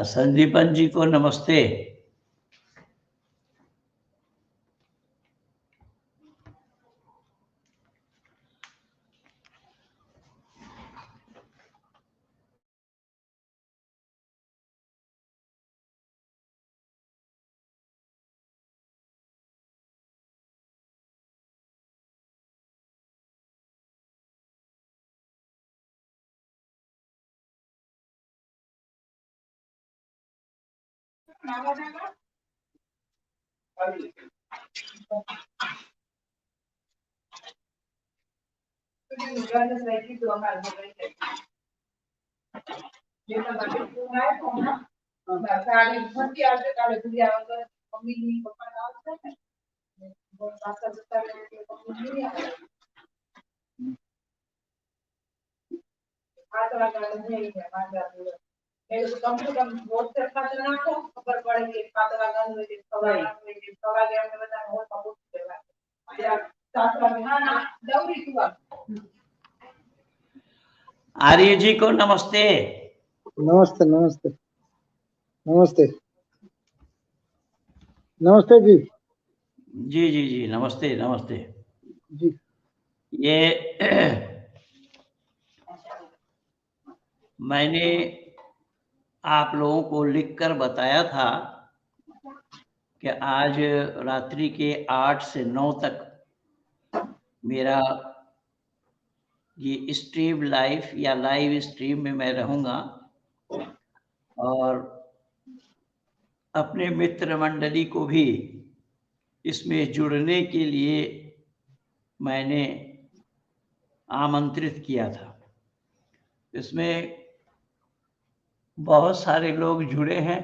संदीपन जी को नमस्ते। आर्य जी को नमस्ते। नमस्ते नमस्ते नमस्ते नमस्ते जी। जी जी जी नमस्ते नमस्ते जी। ये मैंने आप लोगों को लिखकर बताया था कि आज रात्रि के 8 से 9 तक मेरा ये स्ट्रीम लाइव स्ट्रीम में मैं रहूँगा और अपने मित्र मंडली को भी इसमें जुड़ने के लिए मैंने आमंत्रित किया था। इसमें बहुत सारे लोग जुड़े हैं।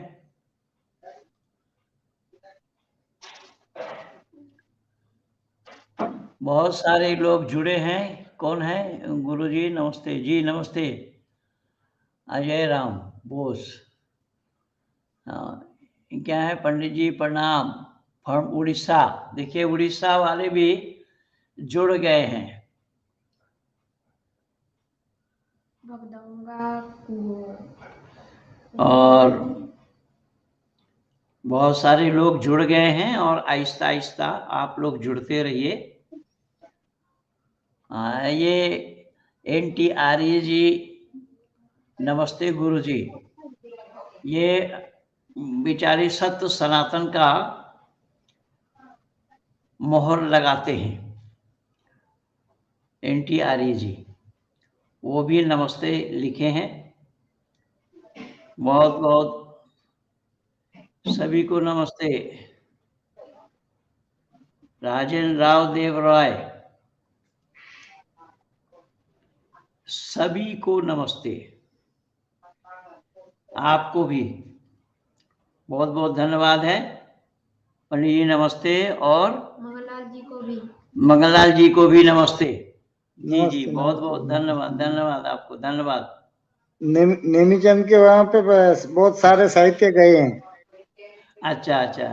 बहुत सारे लोग जुड़े हैं। कौन है? गुरुजी नमस्ते। जी नमस्ते। अजय राम बोस। हाँ, क्या है? पंडित जी प्रणाम फ्रॉम उड़ीसा। देखिए उड़ीसा वाले भी जुड़ गए हैं। और बहुत सारे लोग जुड़ गए हैं और आहिस्ता आहिस्ता आप लोग जुड़ते रहिए। ये NTRE जी नमस्ते गुरु जी। ये बेचारे सत्य सनातन का मोहर लगाते हैं। NTRE जी वो भी नमस्ते लिखे हैं। बहुत बहुत सभी को नमस्ते। राजेंद्र राव देव रॉय सभी को नमस्ते। आपको भी बहुत बहुत धन्यवाद है। पंडित जी नमस्ते और मंगललाल जी को भी नमस्ते। जी जी बहुत बहुत धन्यवाद धन्यवाद आपको धन्यवाद। नेमीचंद के वहाँ पे बहुत सारे साहित्य गए हैं। अच्छा अच्छा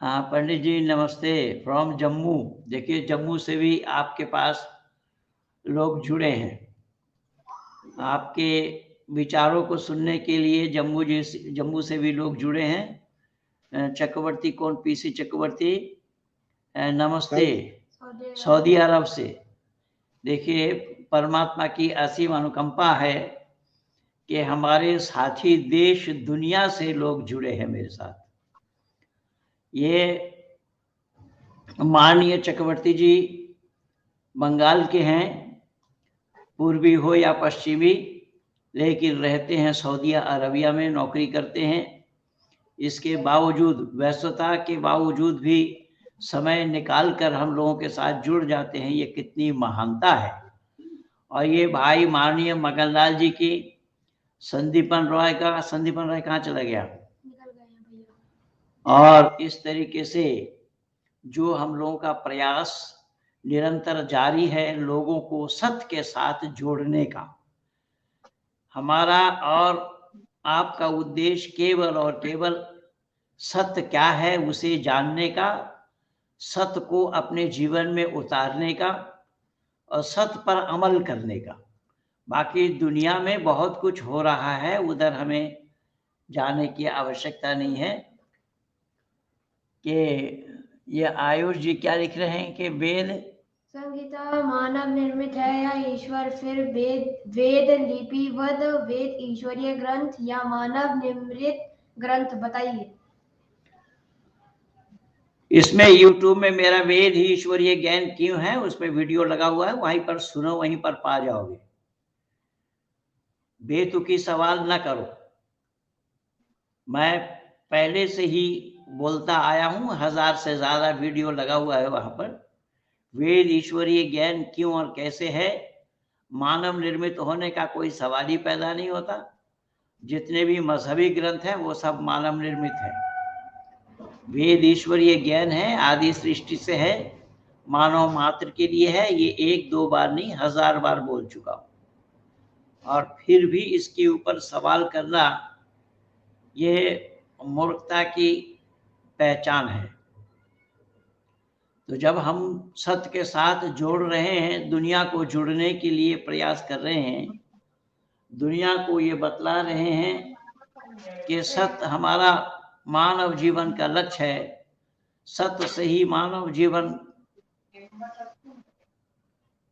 हाँ पंडित जी नमस्ते फ्रॉम जम्मू। देखिए जम्मू से भी आपके पास लोग जुड़े हैं। आपके विचारों को सुनने के लिए जम्मू से भी लोग जुड़े हैं। चक्रवर्ती कौन? PC चक्रवर्ती नमस्ते सऊदी अरब से। देखिए परमात्मा की असीम अनुकंपा है कि हमारे साथी देश दुनिया से लोग जुड़े हैं मेरे साथ। ये माननीय चक्रवर्ती जी बंगाल के हैं, पूर्वी हो या पश्चिमी, लेकिन रहते हैं सऊदी अरबिया में, नौकरी करते हैं। इसके बावजूद व्यस्तता के बावजूद भी समय निकाल कर हम लोगों के साथ जुड़ जाते हैं। ये कितनी महानता है। और ये भाई माननीय मगनलाल जी की संदीपन रॉय कहाँ चला गया? और इस तरीके से जो हम लोगों का प्रयास निरंतर जारी है लोगों को सत्य के साथ जोड़ने का। हमारा और आपका उद्देश्य केवल और केवल सत्य क्या है उसे जानने का, सत्य को अपने जीवन में उतारने का और सत्य पर अमल करने का। बाकी दुनिया में बहुत कुछ हो रहा है, उधर हमें जाने की आवश्यकता नहीं है। कि ये आयुष जी क्या लिख रहे हैं कि वेद संहिता मानव निर्मित है या ईश्वर? फिर वेद लिपिबद्ध, वेद ईश्वरीय ग्रंथ या मानव निर्मित ग्रंथ, बताइए। इसमें YouTube में मेरा वेद ही ईश्वरीय ज्ञान क्यों है, उसमें वीडियो लगा हुआ है, वहीं पर सुनो, वहीं पर पा जाओगे। बेतुकी सवाल न करो। मैं पहले से ही बोलता आया हूं, 1000 से ज्यादा वीडियो लगा हुआ है वहां पर। वेद ईश्वरीय ज्ञान क्यों और कैसे है, मानव निर्मित होने का कोई सवाल ही पैदा नहीं होता। जितने भी मजहबी ग्रंथ हैं वो सब मानव निर्मित है। वेद ईश्वरीय ज्ञान है, आदि सृष्टि से है, मानव मात्र के लिए है। ये 1-2 बार नहीं, 1000 बार बोल चुका हूं। और फिर भी इसके ऊपर सवाल करना ये मूर्खता की पहचान है। तो जब हम सत्य के साथ जोड़ रहे हैं, दुनिया को जुड़ने के लिए प्रयास कर रहे हैं, दुनिया को ये बतला रहे हैं कि सत्य हमारा मानव जीवन का लक्ष्य है, सत्य से ही मानव जीवन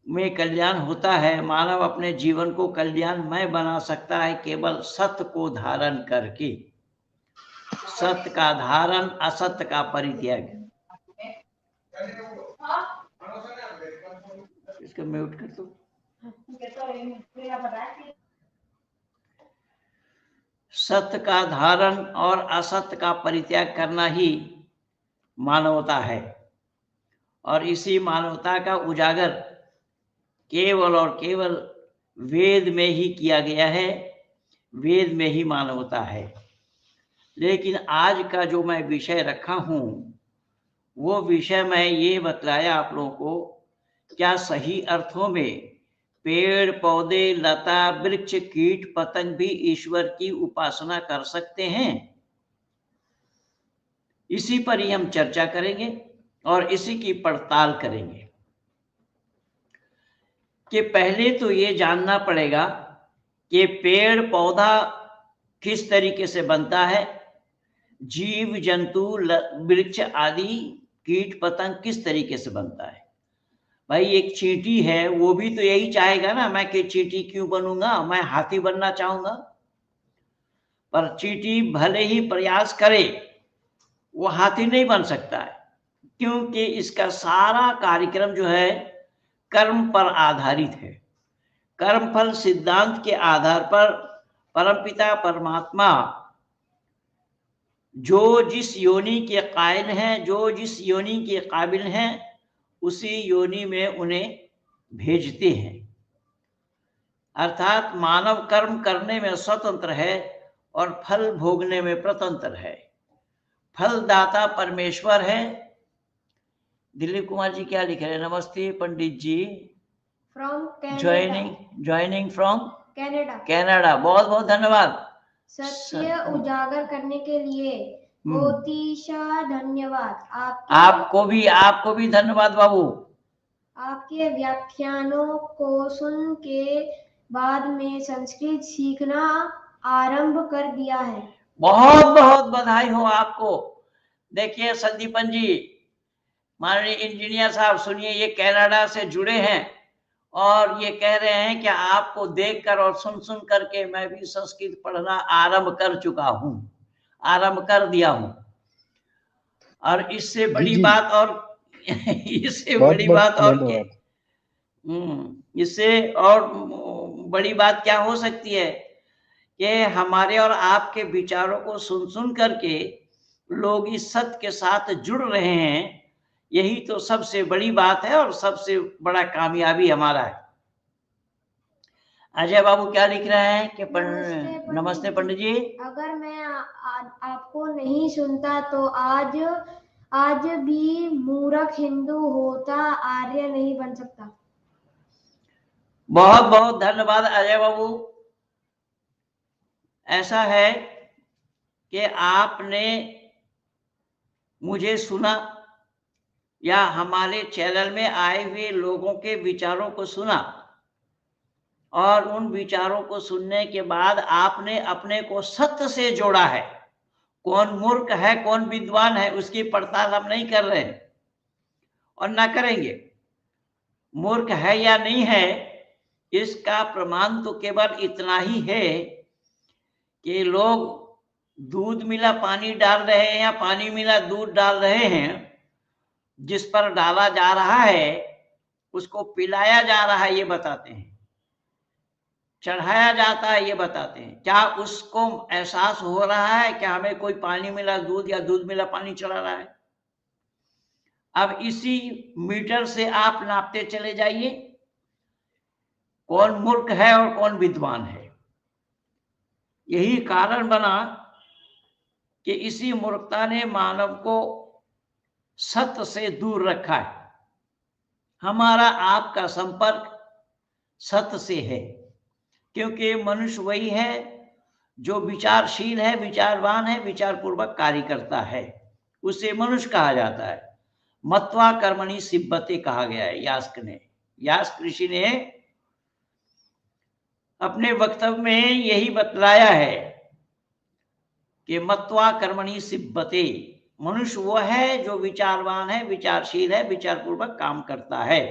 में कल्याण होता है। मानव अपने जीवन को कल्याणमय बना सकता है केवल सत्य को धारण करके। सत्य का धारण, असत्य का परित्याग। इसको म्यूट कर दो। सत्य का धारण और असत्य का परित्याग करना ही मानवता है। और इसी मानवता का उजागर केवल और केवल वेद में ही किया गया है। वेद में ही मानवता है। लेकिन आज का जो मैं विषय रखा हूं, वो विषय मैं ये बतलाया आप लोगों को, क्या सही अर्थों में पेड़ पौधे, लता, वृक्ष, कीट पतंग भी ईश्वर की उपासना कर सकते हैं? इसी पर ही हम चर्चा करेंगे और इसी की पड़ताल करेंगे कि पहले तो ये जानना पड़ेगा कि पेड़ पौधा किस तरीके से बनता है, जीव जंतु वृक्ष आदि कीट पतंग किस तरीके से बनता है। भाई एक चींटी है, वो भी तो यही चाहेगा ना, मैं कि चींटी क्यों बनूंगा, मैं हाथी बनना चाहूंगा। पर चींटी भले ही प्रयास करे, वो हाथी नहीं बन सकता है, क्योंकि इसका सारा कार्यक्रम जो है कर्म पर आधारित है। कर्मफल सिद्धांत के आधार पर परमपिता परमात्मा जो जिस योनि के कायल हैं, जो जिस योनि के काबिल हैं, उसी योनि में उन्हें भेजते हैं। अर्थात मानव कर्म करने में स्वतंत्र है और फल भोगने में प्रतंत्र है। फलदाता परमेश्वर है। दिलीप कुमार जी क्या लिख रहे हैं? नमस्ते पंडित जी, फ्रॉम ज्वाइनिंग फ्रॉम कनाडा। बहुत बहुत धन्यवाद। सत्य उजागर करने के लिए कोटिशा धन्यवाद। आपको भी धन्यवाद बाबू। आपके व्याख्यानों को सुन के बाद में संस्कृत सीखना आरंभ कर दिया है। बहुत बहुत बधाई हो आपको। देखिए संदीपन जी, माननीय इंजीनियर साहब, सुनिए, ये कनाडा से जुड़े हैं और ये कह रहे हैं कि आपको देखकर और सुन करके मैं भी संस्कृत पढ़ना आरंभ कर चुका हूं, आरंभ कर दिया हूं। और इससे बड़ी बात और इससे बड़ी बात क्या हो सकती है कि हमारे और आपके विचारों को सुन करके लोग इस सत्य के साथ जुड़ रहे हैं। यही तो सबसे बड़ी बात है और सबसे बड़ा कामयाबी हमारा है। अजय बाबू क्या लिख रहे हैं कि नमस्ते पंडित जी। अगर मैं आपको नहीं सुनता तो आज आज भी मूर्ख हिंदू होता आर्य नहीं बन सकता। बहुत बहुत धन्यवाद अजय बाबू। ऐसा है कि आपने मुझे सुना या हमारे चैनल में आए हुए लोगों के विचारों को सुना, और उन विचारों को सुनने के बाद आपने अपने को सत्य से जोड़ा है। कौन मूर्ख है कौन विद्वान है उसकी पड़ताल हम नहीं कर रहे हैं और ना करेंगे। मूर्ख है या नहीं है इसका प्रमाण तो केवल इतना ही है कि लोग दूध मिला पानी डाल रहे हैं या पानी मिला दूध डाल रहे हैं, जिस पर डाला जा रहा है उसको पिलाया जा रहा है ये बताते हैं, चढ़ाया जाता है ये बताते हैं। क्या उसको एहसास हो रहा है कि हमें कोई पानी मिला दूध या दूध मिला पानी चढ़ा रहा है? अब इसी मीटर से आप नापते चले जाइए कौन मूर्ख है और कौन विद्वान है। यही कारण बना कि इसी मूर्खता ने मानव को सत्य से दूर रखा है। हमारा आपका संपर्क सत्य से है, क्योंकि मनुष्य वही है जो विचारशील है, विचारवान है, विचार पूर्वक कार्य करता है, उसे मनुष्य कहा जाता है। मत्वा कर्मणि सिद्धते कहा गया है यास्क ने, यास्क ऋषि ने अपने वक्तव्य में यही बतलाया है कि मत्वा कर्मणि सिद्धते, मनुष्य वो है जो विचारवान है, विचारशील है, विचार पूर्वक काम करता है।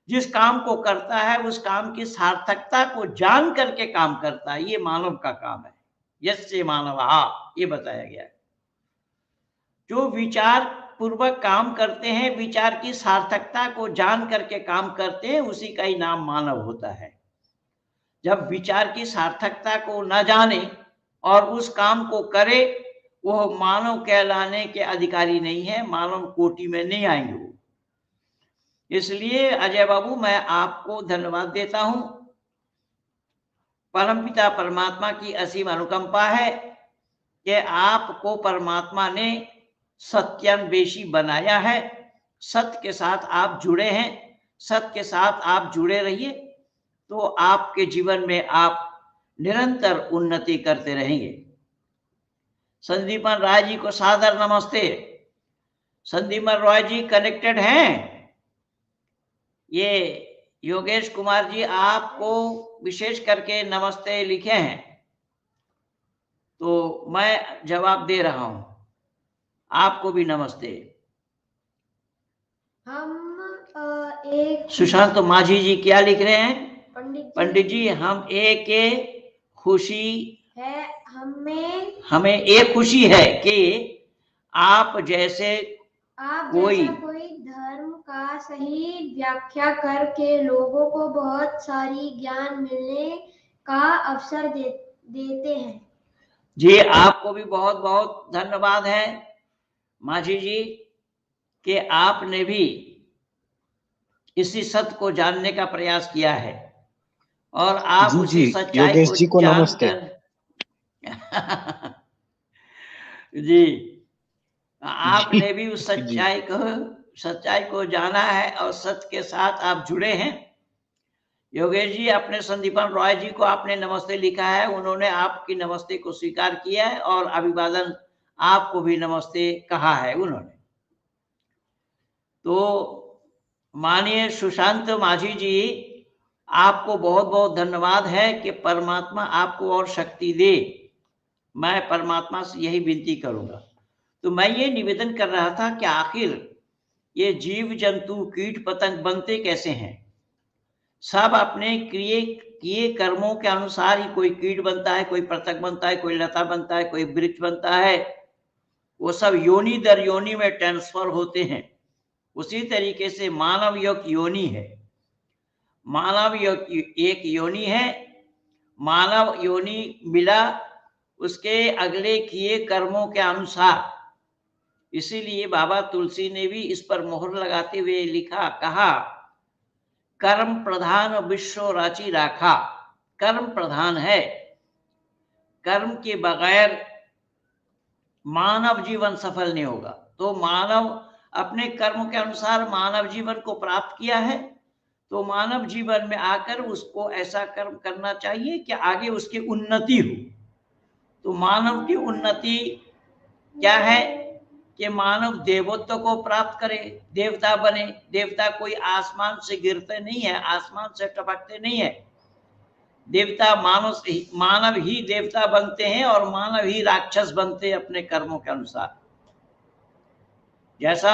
जिस काम को करता है उस काम की सार्थकता को जान करके काम करता है, ये मानव का काम है। यस्य मानवः ये बताया गया है। जो विचार पूर्वक काम करते हैं, विचार की सार्थकता को जान करके काम करते हैं, उसी का ही नाम मानव होता है। जब विचार की सार्थकता को न जाने और उस काम को करे, वह मानव कहलाने के अधिकारी नहीं है, मानव कोटि में नहीं आएंगे वो। इसलिए अजय बाबू मैं आपको धन्यवाद देता हूं। परमपिता परमात्मा की असीम अनुकंपा है कि आपको परमात्मा ने सत्यान्वेषी बनाया है। सत्य के साथ आप जुड़े हैं, सत्य के साथ आप जुड़े रहिए तो आपके जीवन में आप निरंतर उन्नति करते रहेंगे। संदीपन राय जी को सादर नमस्ते। संदीपन राय जी कनेक्टेड हैं? ये योगेश कुमार जी आपको विशेष करके नमस्ते लिखे हैं तो मैं जवाब दे रहा हूं, आपको भी नमस्ते। हम एक सुशांत माझी जी क्या लिख रहे हैं? पंडित जी हम एक खुशी है, हमें एक खुशी है कि आप जैसे कोई धर्म का सही व्याख्या करके लोगों को बहुत सारी ज्ञान मिलने का अवसर देते हैं। जी आपको भी बहुत बहुत धन्यवाद है माझी जी कि आपने भी इसी सत्य को जानने का प्रयास किया है और आप उसी सच्चाई को जानकर जी आपने भी उस सच्चाई को जाना है और सत्य के साथ आप जुड़े हैं। योगेश जी अपने संदीपन रॉय जी को आपने नमस्ते लिखा है, उन्होंने आपकी नमस्ते को स्वीकार किया है और अभिवादन आपको भी नमस्ते कहा है उन्होंने। तो माननीय सुशांत माझी जी आपको बहुत बहुत धन्यवाद है कि परमात्मा आपको और शक्ति दे। मैं परमात्मा से यही विनती करूंगा। तो मैं ये निवेदन कर रहा था कि आखिर ये जीव जंतु कीट पतंग बनते कैसे हैं? सब अपने किए कर्मों के अनुसार ही कोई कीट बनता है, कोई पतंग बनता है, कोई लता बनता है, कोई वृक्ष बनता है। वो सब योनि दर योनि में ट्रांसफर होते हैं। उसी तरीके से मानव एक योनि है, मानव एक योनि है। मानव योनि मिला उसके अगले किए कर्मों के अनुसार। इसीलिए बाबा तुलसी ने भी इस पर मोहर लगाते हुए कहा कर्म प्रधान विश्व राची राखा। कर्म प्रधान है, कर्म के बगैर मानव जीवन सफल नहीं होगा। तो मानव अपने कर्म के अनुसार मानव जीवन को प्राप्त किया है, तो मानव जीवन में आकर उसको ऐसा कर्म करना चाहिए कि आगे उसकी उन्नति हो। तो मानव की उन्नति क्या है कि मानव देवत्व को प्राप्त करे, देवता बने। देवता कोई आसमान से गिरते नहीं है, आसमान से टपकते नहीं है। देवता मानव ही देवता बनते हैं और मानव ही राक्षस बनते हैं अपने कर्मों के अनुसार। जैसा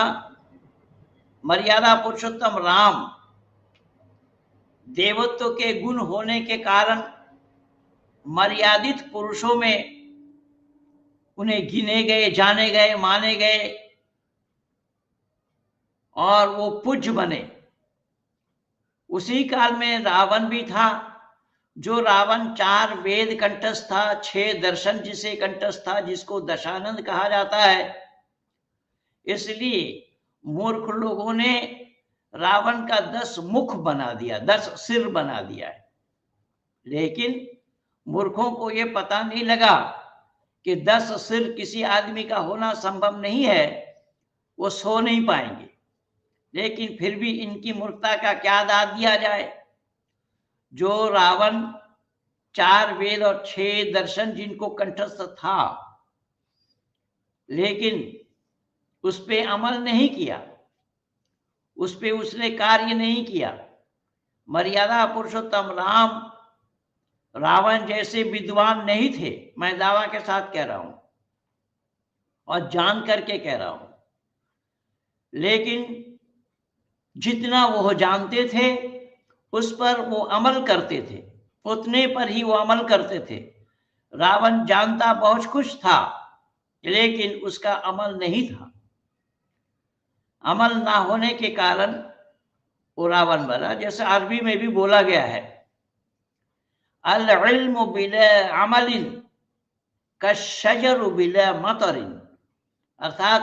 मर्यादा पुरुषोत्तम राम देवत्व के गुण होने के कारण मर्यादित पुरुषों में उन्हें गिने गए, जाने गए, माने गए और वो पूज्य बने। उसी काल में रावण भी था, जो रावण 4 वेद कंठस्थ था, 6 दर्शन जिसे कंठस्थ था, जिसको दशानंद कहा जाता है। इसलिए मूर्ख लोगों ने रावण का 10 मुख बना दिया, 10 सिर बना दिया है। लेकिन मूर्खों को ये पता नहीं लगा कि 10 सिर किसी आदमी का होना संभव नहीं है, वो सो नहीं पाएंगे। लेकिन फिर भी इनकी मूर्खता का क्या दाद दिया जाए। जो रावण 4 वेद और 6 दर्शन जिनको कंठस्थ था, लेकिन उस पे अमल नहीं किया, उस पे उसने कार्य नहीं किया। मर्यादा पुरुषोत्तम राम रावण जैसे विद्वान नहीं थे, मैं दावा के साथ कह रहा हूं और जान करके कह रहा हूं। लेकिन जितना वो जानते थे उस पर वो अमल करते थे, उतने पर ही वो अमल करते थे। रावण जानता बहुत कुछ था, लेकिन उसका अमल नहीं था। अमल ना होने के कारण वो रावण बना। जैसे अरबी में भी बोला गया है, अल इल्म बिला अमलिन कश्शजरु बिला मतरिन। अर्थात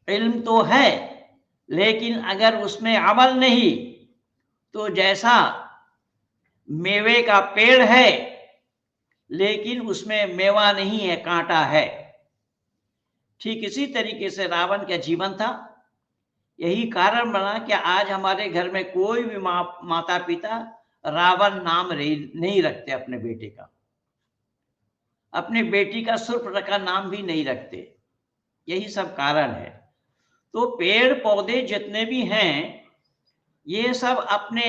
इल्म तो है, लेकिन अगर उसमें अमल नहीं तो जैसा मेवे का पेड़ है लेकिन उसमें मेवा नहीं है, कांटा है। ठीक इसी तरीके से रावण का जीवन था। यही कारण बना कि आज हमारे घर में कोई भी माता पिता रावण नाम नहीं रखते अपने बेटे का, अपने बेटी का सूर्पनखा का नाम भी नहीं रखते। यही सब कारण है। तो पेड़ पौधे जितने भी हैं ये सब अपने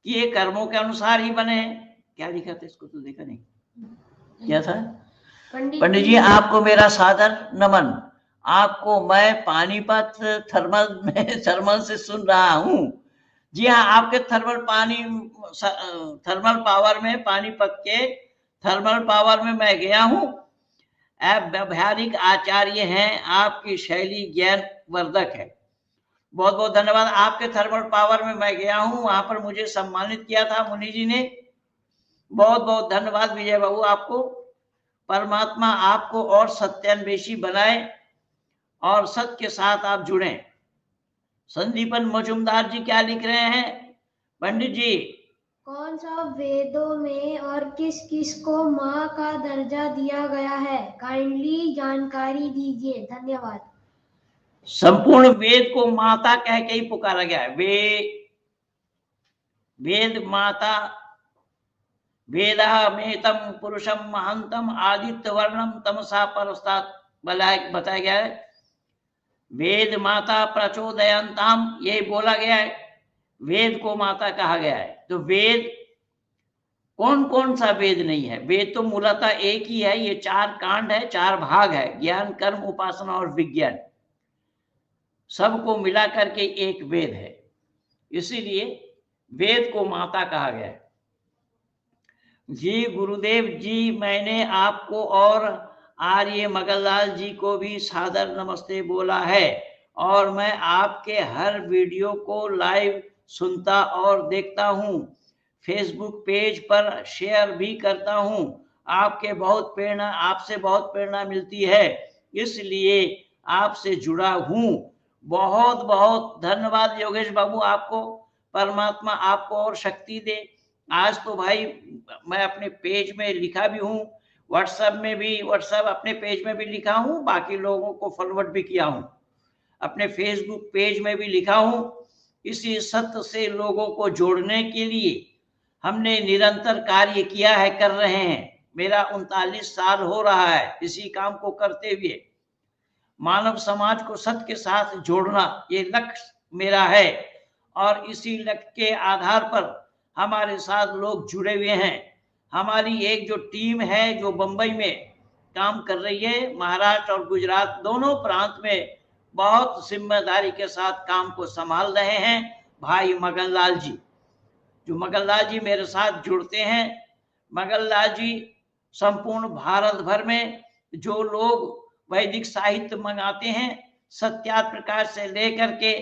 किए कर्मों के अनुसार ही बने हैं। क्या लिखा था इसको तो देखा नहीं, क्या था? पंडित जी आपको मेरा सादर नमन। आपको मैं पानीपत थर्मल से सुन रहा हूं। जी हाँ, आपके थर्मल पावर में, पानीपत के थर्मल पावर में मैं गया हूं। आप व्यावहारिक आचार्य हैं, आपकी शैली ज्ञान वर्धक है। बहुत बहुत धन्यवाद। आपके थर्मल पावर में मैं गया हूं, वहां पर मुझे सम्मानित किया था मुनि जी ने। बहुत बहुत धन्यवाद विजय बाबू आपको। परमात्मा आपको और सत्यान्वेषी बनाए और सत्य के साथ आप जुड़े। संदीपन मजुमदार जी क्या लिख रहे हैं? पंडित जी, कौन सा वेदों में और किस किस को माँ का दर्जा दिया गया है, काइंडली जानकारी दीजिए, धन्यवाद। संपूर्ण वेद को माता कह के ही पुकारा गया है। वेद माता, वेदामेतम पुरुषम महंतम आदित्य वर्णम तमसा परस्तात् बताया गया है। वेद माता प्रचोदयंताम, ये बोला गया है। वेद को माता कहा गया है। तो वेद कौन कौन सा वेद नहीं है? वेद तो मूलतः एक ही है। ये 4 कांड है, 4 भाग है, ज्ञान कर्म उपासना और विज्ञान, सबको मिला करके एक वेद है। इसीलिए वेद को माता कहा गया है। जी गुरुदेव जी, मैंने आपको और आर्य मगनलाल जी को भी सादर नमस्ते बोला है और मैं आपके हर वीडियो को लाइव सुनता और देखता हूँ, फेसबुक पेज पर शेयर भी करता हूँ। आपसे बहुत प्रेरणा मिलती है, इसलिए आपसे जुड़ा हूँ। बहुत बहुत धन्यवाद योगेश बाबू आपको। परमात्मा आपको और शक्ति दे। आज तो भाई मैं अपने पेज में लिखा भी हूँ, व्हाट्सएप अपने पेज में भी लिखा हूँ, बाकी लोगों को फॉरवर्ड भी किया हूँ, अपने फेसबुक पेज में भी लिखा हूँ। इसी सत्य से लोगों को जोड़ने के लिए हमने निरंतर कार्य किया है, कर रहे हैं। मेरा 39 साल हो रहा है इसी काम को करते हुए। मानव समाज को सत्य के साथ जोड़ना ये लक्ष्य मेरा है, और इसी लक्ष्य के आधार पर हमारे साथ लोग जुड़े हुए हैं। हमारी एक जो टीम है जो बंबई में काम कर रही है, महाराष्ट्र और गुजरात दोनों प्रांत में बहुत जिम्मेदारी के साथ काम को संभाल रहे हैं। भाई मगनलाल जी, जो मगनलाल जी मेरे साथ जुड़ते हैं, मगनलाल जी संपूर्ण भारत भर में जो लोग वैदिक साहित्य मंगाते हैं, सत्यार्थ प्रकाश से लेकर के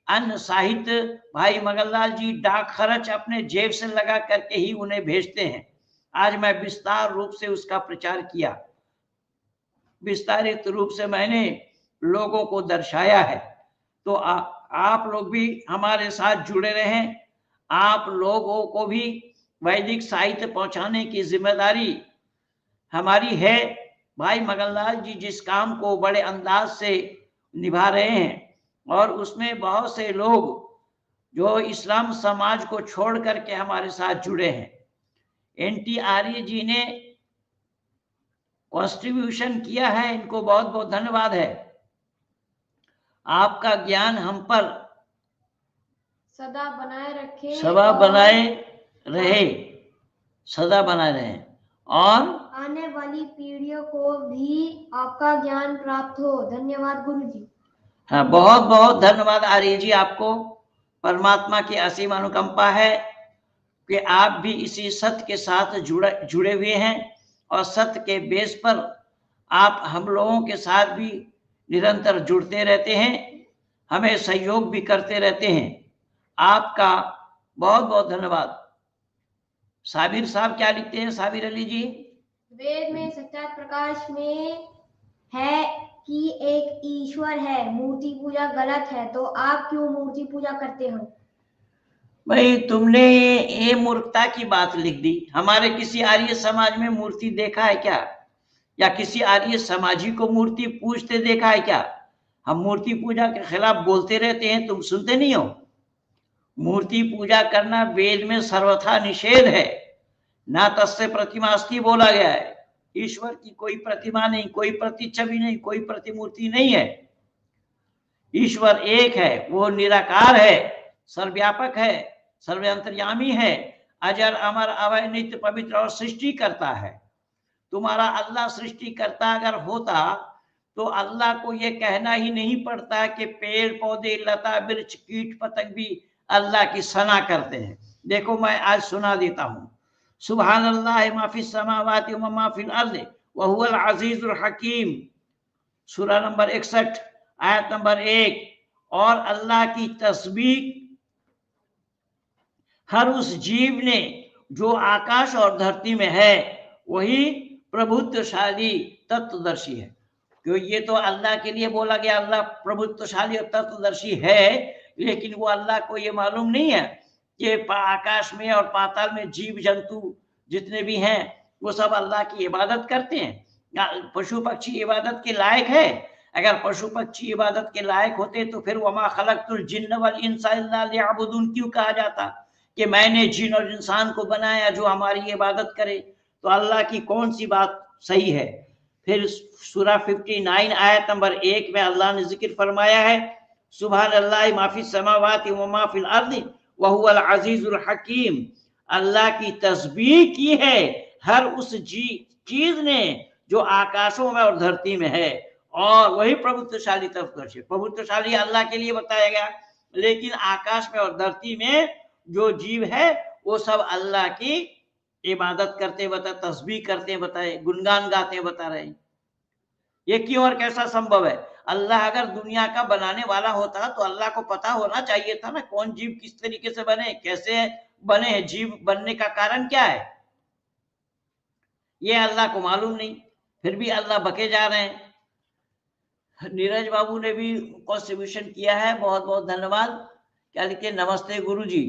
अन्य साहित्य, भाई मगनलाल जी डाक खर्च अपने जेब से लगा करके ही उन्हें भेजते हैं। आज मैं विस्तार रूप से उसका प्रचार किया, विस्तारित रूप से मैंने लोगों को दर्शाया है। तो आप लोग भी हमारे साथ जुड़े रहें। आप लोगों को भी वैदिक साहित्य पहुंचाने की जिम्मेदारी हमारी है। भाई मगनलाल जी जिस काम को बड़े अंदाज से निभा रहे हैं, और उसमें बहुत से लोग जो इस्लाम समाज को छोड़ करके हमारे साथ जुड़े हैं। NT आर्य जी ने कॉन्ट्रीब्यूशन किया है, इनको बहुत बहुत धन्यवाद है। आपका ज्ञान हम पर सदा बनाए रखे, सदा बनाए रहे, सदा बनाए रहे, और आने वाली पीढ़ियों को भी आपका ज्ञान प्राप्त हो। धन्यवाद गुरुजी। हाँ, बहुत बहुत धन्यवाद आर्य जी आपको। परमात्मा की असीम अनुकंपा है कि आप भी इसी सत्य के साथ जुड़े हुए हैं, और सत्य के बेस पर आप हम लोगों के साथ भी निरंतर जुड़ते रहते हैं, हमें सहयोग भी करते रहते हैं। आपका बहुत बहुत धन्यवाद। साबिर साहब क्या लिखते हैं? साबिर अली जी, वेद में सत्यार्थ प्रकाश में है कि एक ईश्वर है, मूर्ति पूजा गलत है, तो आप क्यों मूर्ति पूजा करते हो? भाई तुमने ये मूर्खता की बात लिख दी। हमारे किसी आर्य समाज में मूर्ति देखा है क्या? या किसी आर्य समाजी को मूर्ति पूजते देखा है क्या? हम मूर्ति पूजा के खिलाफ बोलते रहते हैं, तुम सुनते नहीं हो। मूर्ति पूजा करना वेद में सर्वथा निषेध है। ना तस्य प्रतिमा अस्ति बोला गया है। ईश्वर की कोई प्रतिमा नहीं, कोई प्रतिछवि नहीं, कोई प्रतिमूर्ति नहीं है। ईश्वर एक है, वो निराकार है, सर्वव्यापक है, सर्वअंतर्यामी है, अजर अमर अभय नित्य पवित्र और सृष्टि करता है। तुम्हारा अल्लाह सृष्टि करता अगर होता तो अल्लाह को ये कहना ही नहीं पड़ता कि पेड़ पौधे लता वृक्ष कीट पतंग भी अल्लाह की सना करते हैं। देखो मैं आज सुना देता हूँ, सुभान अल्लाह माफी समावाति व माफिल अर्ज़ व हुवल अज़ीज़ुल हकीम, सूरा नंबर 61 आयत नंबर 1। और अल्लाह की तस्बीह हर उस जीव ने जो आकाश और धरती में है, वही प्रभुत्वशाली तत्वदर्शी है। क्यों? ये तो अल्लाह के लिए बोला गया, अल्लाह प्रभुत्वशाली और तत्वदर्शी है, लेकिन वो अल्लाह को ये मालूम नहीं है कि आकाश में और पाताल में जीव जंतु जितने भी हैं वो सब अल्लाह की इबादत करते हैं। पशु पक्षी इबादत के लायक है। अगर पशु पक्षी इबादत के लायक होते तो फिर वमा खलक़तुल जिन्न वल इंसा इल्ला लियअबुदून क्यों कहा जाता कि मैंने जिन और इंसान को बनाया जो हमारी इबादत करे। तो अल्लाह की कौन सी बात सही है? फिर सूरा 59 आयत नंबर 1 में अल्लाह ने जिक्र फरमाया है, सुभान अल्लाह माफी समावाति व माफिल अर्ज़ व हुवल अज़ीज़ुल हकीम। अल्लाह की तस्बीह की है हर उस चीज ने जो आकाशों में और धरती में है, और वही प्रभुत्वशाली तत्वदर्शी। प्रभुत्वशाली अल्लाह के लिए बताया गया, लेकिन आकाश में और धरती में जो जीव है वो सब अल्लाह की इबादत करते बता, तस्बीह करते बताए, गुणगान गाते बता रहे हैं। ये क्यों और कैसा संभव है? अल्लाह अगर दुनिया का बनाने वाला होता तो अल्लाह को पता होना चाहिए था ना कौन जीव किस तरीके से बने, कैसे बने हैं, जीव बनने का कारण क्या है, ये अल्लाह को मालूम नहीं। फिर भी अल्लाह बके जा रहे हैं। नीरज बाबू ने भी कॉन्ट्रीब्यूशन किया है, बहुत बहुत धन्यवाद। क्या लिखे? नमस्ते गुरुजी,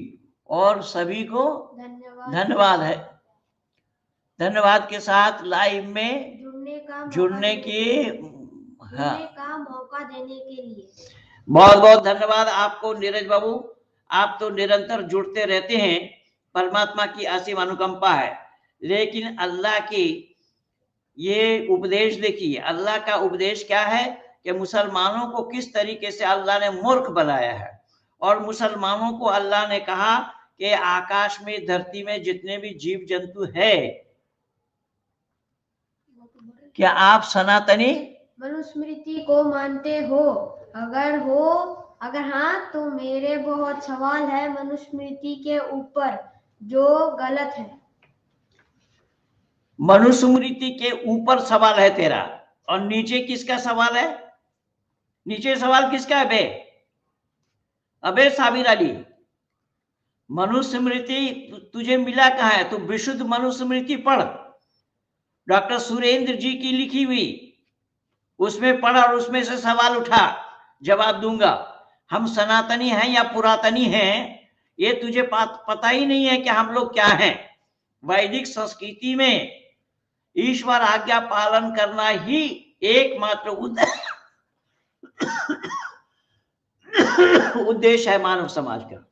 और सभी को धन्यवाद है। धन्यवाद के साथ लाइव में जुड़ने का मौका देने के लिए बहुत बहुत धन्यवाद आपको नीरज बाबू। आप तो निरंतर जुड़ते रहते हैं, परमात्मा की असीम अनुकंपा है। लेकिन अल्लाह की ये उपदेश देखिए, अल्लाह का उपदेश क्या है कि मुसलमानों को किस तरीके से अल्लाह ने मूर्ख बनाया है। और मुसलमानों को अल्लाह ने कहा कि आकाश में, धरती में जितने भी जीव जंतु है, क्या आप सनातनी मनुस्मृति को मानते हो? अगर हाँ तो मेरे बहुत सवाल है मनुस्मृति के ऊपर जो गलत है। मनुस्मृति के ऊपर सवाल है तेरा, और नीचे किसका सवाल है? नीचे सवाल किसका है बे? अबे साबिर अली, मनुस्मृति तुझे मिला कहाँ है? तू विशुद्ध मनुस्मृति पढ़, डॉक्टर सुरेंद्र जी की लिखी हुई, उसमें पढ़ और उसमें से सवाल उठा, जवाब दूंगा। हम सनातनी हैं या पुरातनी हैं, ये तुझे पता ही नहीं है कि हम लोग क्या हैं। वैदिक संस्कृति में ईश्वर आज्ञा पालन करना ही एकमात्र उद्देश्य है मानव समाज का।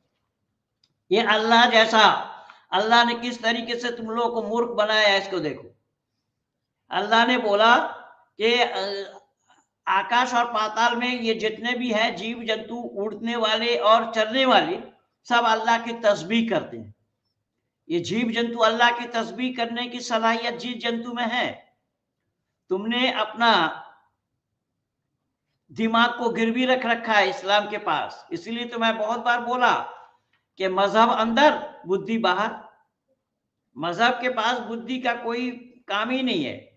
ये अल्लाह जैसा, अल्लाह ने किस तरीके से तुम लोगों को मूर्ख बनाया है, इसको देखो। अल्लाह ने बोला कि आकाश और पाताल में ये जितने भी हैं जीव जंतु, उड़ने वाले और चलने वाले, सब अल्लाह की तस्बीह करते हैं। ये जीव जंतु अल्लाह की तस्बीह करने की सलाहियत जीव जंतु में है। तुमने अपना दिमाग को गिरवी रख रखा है इस्लाम के पास। इसलिए तो मैं बहुत बार बोला कि मजहब अंदर, बुद्धि बाहर। मजहब के पास बुद्धि का कोई काम ही नहीं है।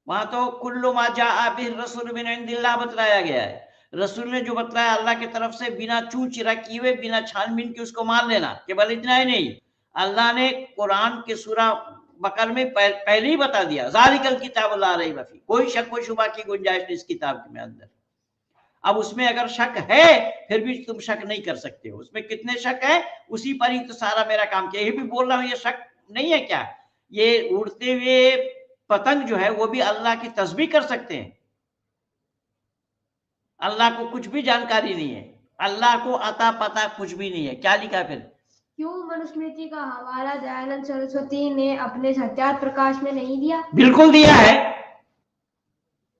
वहां तो कुल्लु मा जाअ बिहि रसूल मिन इंदिल्लाह बतलाया गया है। रसूल ने जो बतलाया अल्लाह की तरफ से, बिना चू चिरा किए हुए, बिना छानबीन के उसको मान लेना। केवल इतना ही नहीं, अल्लाह ने कुरान के सूरा बकर में पहले ही बता दिया, ज़ालिकल किताबु ला रैब फीह, कोई शक व शुबा की गुंजाइश नहीं इस किताब में अंदर। अब उसमें अगर शक है फिर भी तुम शक नहीं कर सकते हो। उसमें कितने शक है, उसी पर ही तो सारा मेरा काम किया। ये भी बोल रहा हूं, ये शक नहीं है क्या? ये उड़ते हुए पतंग जो है वो भी अल्लाह की तस्बीह कर सकते हैं। अल्लाह को कुछ भी जानकारी नहीं है, अल्लाह को अता पता कुछ भी नहीं है। क्या लिखा फिर? क्यों मनुस्मृति का हवाला दयानंद सरस्वती ने अपने सत्यार्थ प्रकाश में नहीं दिया? बिल्कुल दिया है।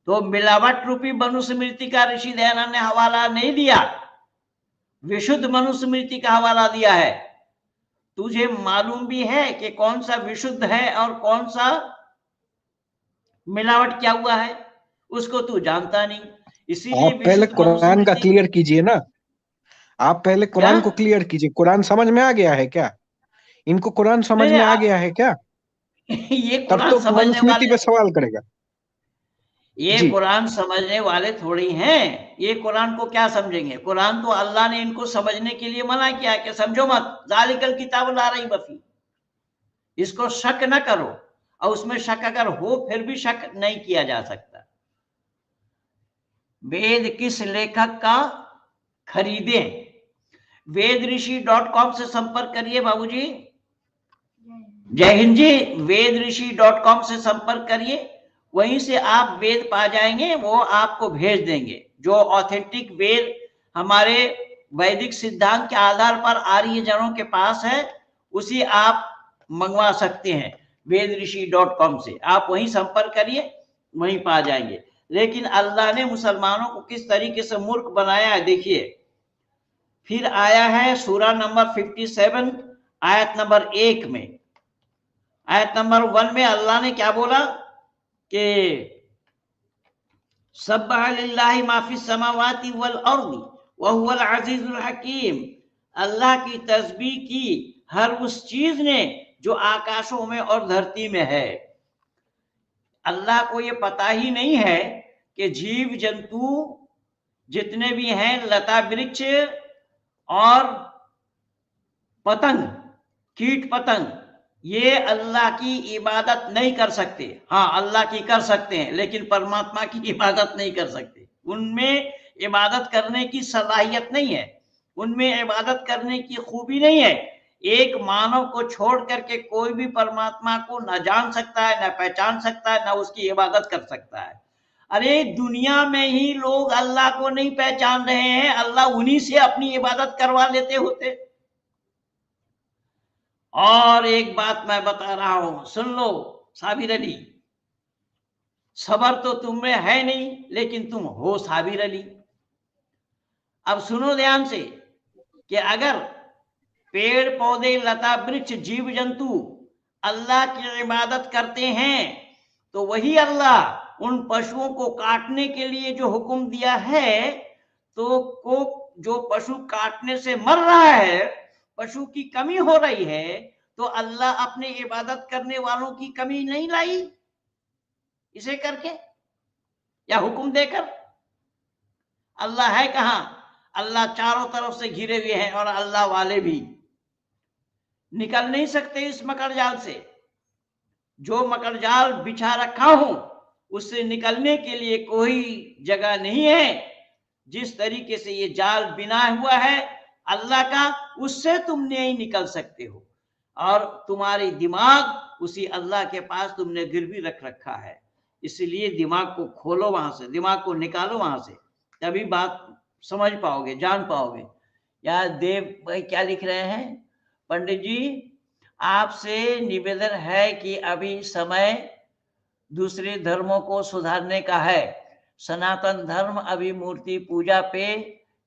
तो मिलावट रूपी मनुस्मृति का ऋषि दयानंद ने हवाला नहीं दिया, विशुद्ध मनुस्मृति का हवाला दिया है। तुझे मालूम भी है कि कौन सा विशुद्ध है और कौन सा मिलावट क्या हुआ है, उसको तू जानता नहीं। इसीलिए आप पहले कुरान का क्लियर कीजिए ना, आप पहले कुरान को क्लियर कीजिए। कुरान समझ में आ गया है क्या? इनको कुरान समझ में आ गया है क्या? ये तब कुरान तो समझने मनुस्मृति वाले, पे सवाल करेगा। ये कुरान समझने वाले थोड़ी हैं। ये कुरान को क्या समझेंगे? कुरान तो अल्लाह ने इनको समझने के लिए मना किया कि समझो मत, ज़ालिकल किताबु ला रैब फीह, इसको शक न करो। और उसमें शक अगर हो फिर भी शक नहीं किया जा सकता। वेद किस लेखक का खरीदें? वेदऋषि.com से संपर्क करिए बाबूजी। जय हिंद जी। वेदऋषि.com से संपर्क करिए, वहीं से आप वेद पा जाएंगे, वो आपको भेज देंगे। जो ऑथेंटिक वेद हमारे वैदिक सिद्धांत के आधार पर आर्य जनों के पास है, उसी आप मंगवा सकते हैं वेदऋषि.com से। आप वहीं संपर्क करिए, वहीं पा जाएंगे। लेकिन अल्लाह ने मुसलमानों को किस तरीके से मूर्ख बनाया है देखिए। फिर आया है सूरा नंबर 57 आयत नंबर 1 में। आयत नंबर 1 में अल्लाह ने क्या बोला कि सब्बह लिल्लाहि मा फिस समावाति वल अर्दी व हुवल अजीजुल हकीम। अल्लाह की तस्बीह की हर उस चीज ने जो आकाशों में और धरती में है। अल्लाह को ये पता ही नहीं है कि जीव जंतु जितने भी हैं, लता वृक्ष और पतंग, कीट पतंग, ये अल्लाह की इबादत नहीं कर सकते। हाँ, अल्लाह की कर सकते हैं, लेकिन परमात्मा की इबादत नहीं कर सकते। उनमें इबादत करने की सलाहियत नहीं है, उनमें इबादत करने की खूबी नहीं है। एक मानव को छोड़ करके कोई भी परमात्मा को न जान सकता है, न पहचान सकता है, न उसकी इबादत कर सकता है। अरे दुनिया में ही लोग अल्लाह को नहीं पहचान रहे हैं, अल्लाह उन्हीं से अपनी इबादत करवा लेते होते। और एक बात मैं बता रहा हूं, सुन लो साबिर अली, सबर तो तुम में है नहीं, लेकिन तुम हो साबिर अली। अब सुनो ध्यान से कि अगर पेड़ पौधे लता वृक्ष जीव जंतु अल्लाह की इबादत करते हैं तो वही अल्लाह उन पशुओं को काटने के लिए जो हुक्म दिया है, तो को जो पशु काटने से मर रहा है, पशु की कमी हो रही है, तो अल्लाह अपने इबादत करने वालों की कमी नहीं लाई इसे करके या हुक्म देकर। अल्लाह है कहां? अल्लाह चारों तरफ से घिरे हुए हैं और अल्लाह वाले भी निकल नहीं सकते इस मकड़जाल से। जो मकड़जाल बिछा रखा हूं उससे निकलने के लिए कोई जगह नहीं है। जिस तरीके से ये जाल बिना हुआ है अल्लाह का, उससे तुम नहीं निकल सकते हो। और तुम्हारी दिमाग उसी अल्लाह के पास तुमने गिरवी रख रखा है, इसलिए दिमाग को खोलो वहां से, दिमाग को निकालो वहां से, तभी बात समझ पाओगे, जान पाओगे। यार देव भाई क्या लिख रहे हैं? पंडित जी आपसे निवेदन है कि अभी समय दूसरे धर्मों को सुधारने का है। सनातन धर्म अभी मूर्ति पूजा पे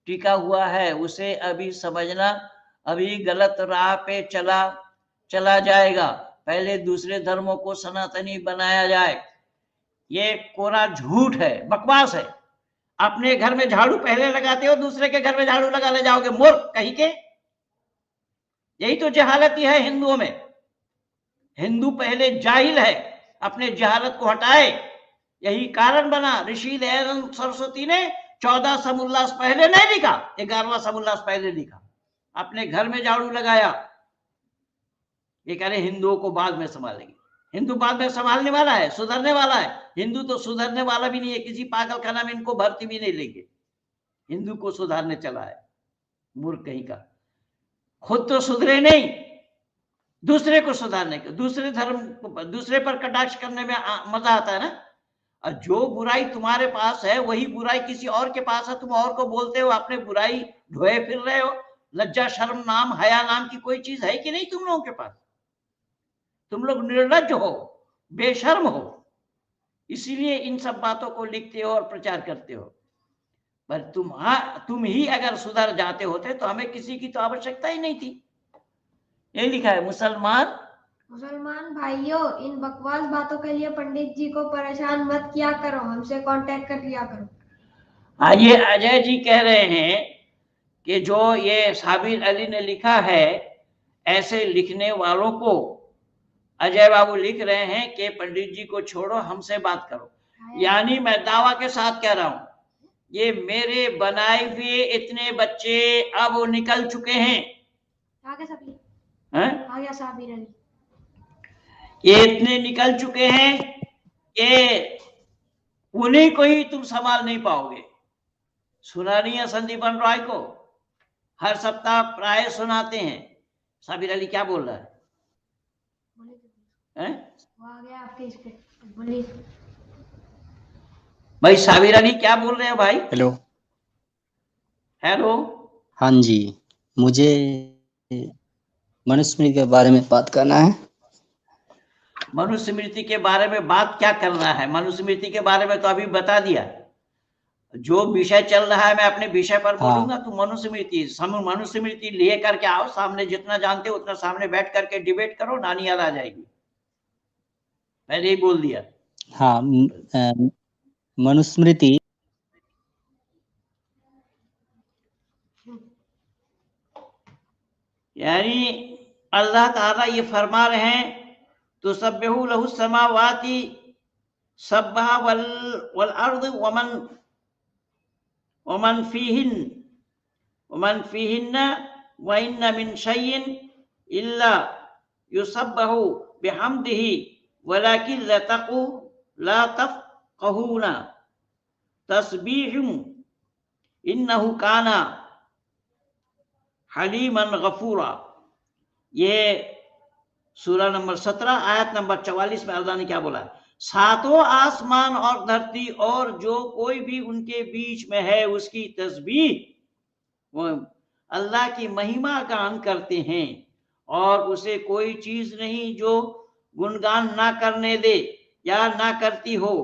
टिका हुआ है, उसे अभी समझना, अभी गलत राह पे चला जाएगा। पहले दूसरे धर्मों को सनातनी बनाया जाए। ये कोरा झूठ है, बकवास है। अपने घर में झाड़ू पहले लगाते हो, दूसरे के घर में झाड़ू लगा ले जाओगे, मूर्ख कहीं के। यही तो जहालत ही है हिंदुओं में। हिंदू पहले जाहिल है, अपने जहालत को हटाए, यही कारण बना। ऋषि दयानंद सरस्वती ने 14 समोल्लास पहले नहीं लिखा, 11वां समोल्लास पहले लिखा, अपने घर में झाड़ू लगाया। ये कह रहे हिंदुओं को बाद में संभालेंगे। हिंदू बाद में संभालने वाला है, सुधरने वाला है। हिंदू तो सुधरने वाला भी नहीं है, किसी पागल खाना में इनको भर्ती भी नहीं लेंगे। हिंदू को सुधारने चला है, मूर्ख कहीं का। खुद तो सुधरे नहीं, दूसरे को सुधारने के, दूसरे धर्म, दूसरे पर कटाक्ष करने में मजा आता है ना। और जो बुराई तुम्हारे पास है वही बुराई किसी और के पास है, तुम और को बोलते हो, अपने बुराई ढोए फिर रहे हो। लज्जा शर्म नाम हया नाम की कोई चीज है कि नहीं तुम लोगों के पास? तुम लोग निर्लज्ज हो, बेशर्म हो, इसीलिए इन सब बातों को लिखते हो और प्रचार करते हो। पर तुम ही अगर सुधर जाते होते तो हमें किसी की तो आवश्यकता ही नहीं थी। यही लिखा है। मुसलमान भाइयों, इन बकवास बातों के लिए पंडित जी को परेशान मत किया करो, हमसे कांटेक्ट कर लिया करो। ये अजय जी कह रहे हैं कि जो ये साबिर अली ने लिखा है, ऐसे लिखने वालों को अजय बाबू लिख रहे हैं कि पंडित जी को छोड़ो, हमसे बात करो। यानी मैं दावा के साथ कह रहा हूं, ये मेरे बनाए हुए इतने बच्चे अब निकल चुके हैं। ये इतने निकल चुके हैं कि उन्हीं को ही तुम संभाल नहीं पाओगे। सुना नहीं है संदीपन रॉय को? हर सप्ताह प्राय सुनाते हैं। साबिर अली क्या बोल रहा है? वो आ गया आपके इस पे, बोलिए भाई। साबिर अली क्या बोल रहे हैं भाई? Hello hello. हाँ जी, मुझे मनुस्मृति के बारे में बात करना है। मनुस्मृति के बारे में बात क्या करना है? मनुस्मृति के बारे में तो अभी बता दिया। जो विषय चल रहा है मैं अपने विषय पर बोलूंगा। तो मनुस्मृति लिए करके आओ सामने, जितना जानते हो उतना सामने बैठ करके डिबेट करो, नानी याद आ जाएगी। मैंने ही बोल दिया। हाँ, मनुस्मृति यानी अल्लाह ताला ये फरमा रहे हैं, तो सब्बिहु लहु समावाति सब्बहा वल अर्द वमन फीहिन व इन्न मिन शैइन इल्ला युसब्बिहु बिहम्दिही वलाकिन ला तफ़क़हूना तस्बीहुम इन्नहु काना हलीमन गफूरा। ये सूरा नंबर 17 आयत नंबर 44 में अल्लाह ने क्या बोला? सातों आसमान और धरती और जो कोई भी उनके बीच में है उसकी तस्बीह, वो अल्लाह की महिमा गान करते हैं और उसे कोई चीज नहीं जो गुणगान ना करने दे या ना करती हो।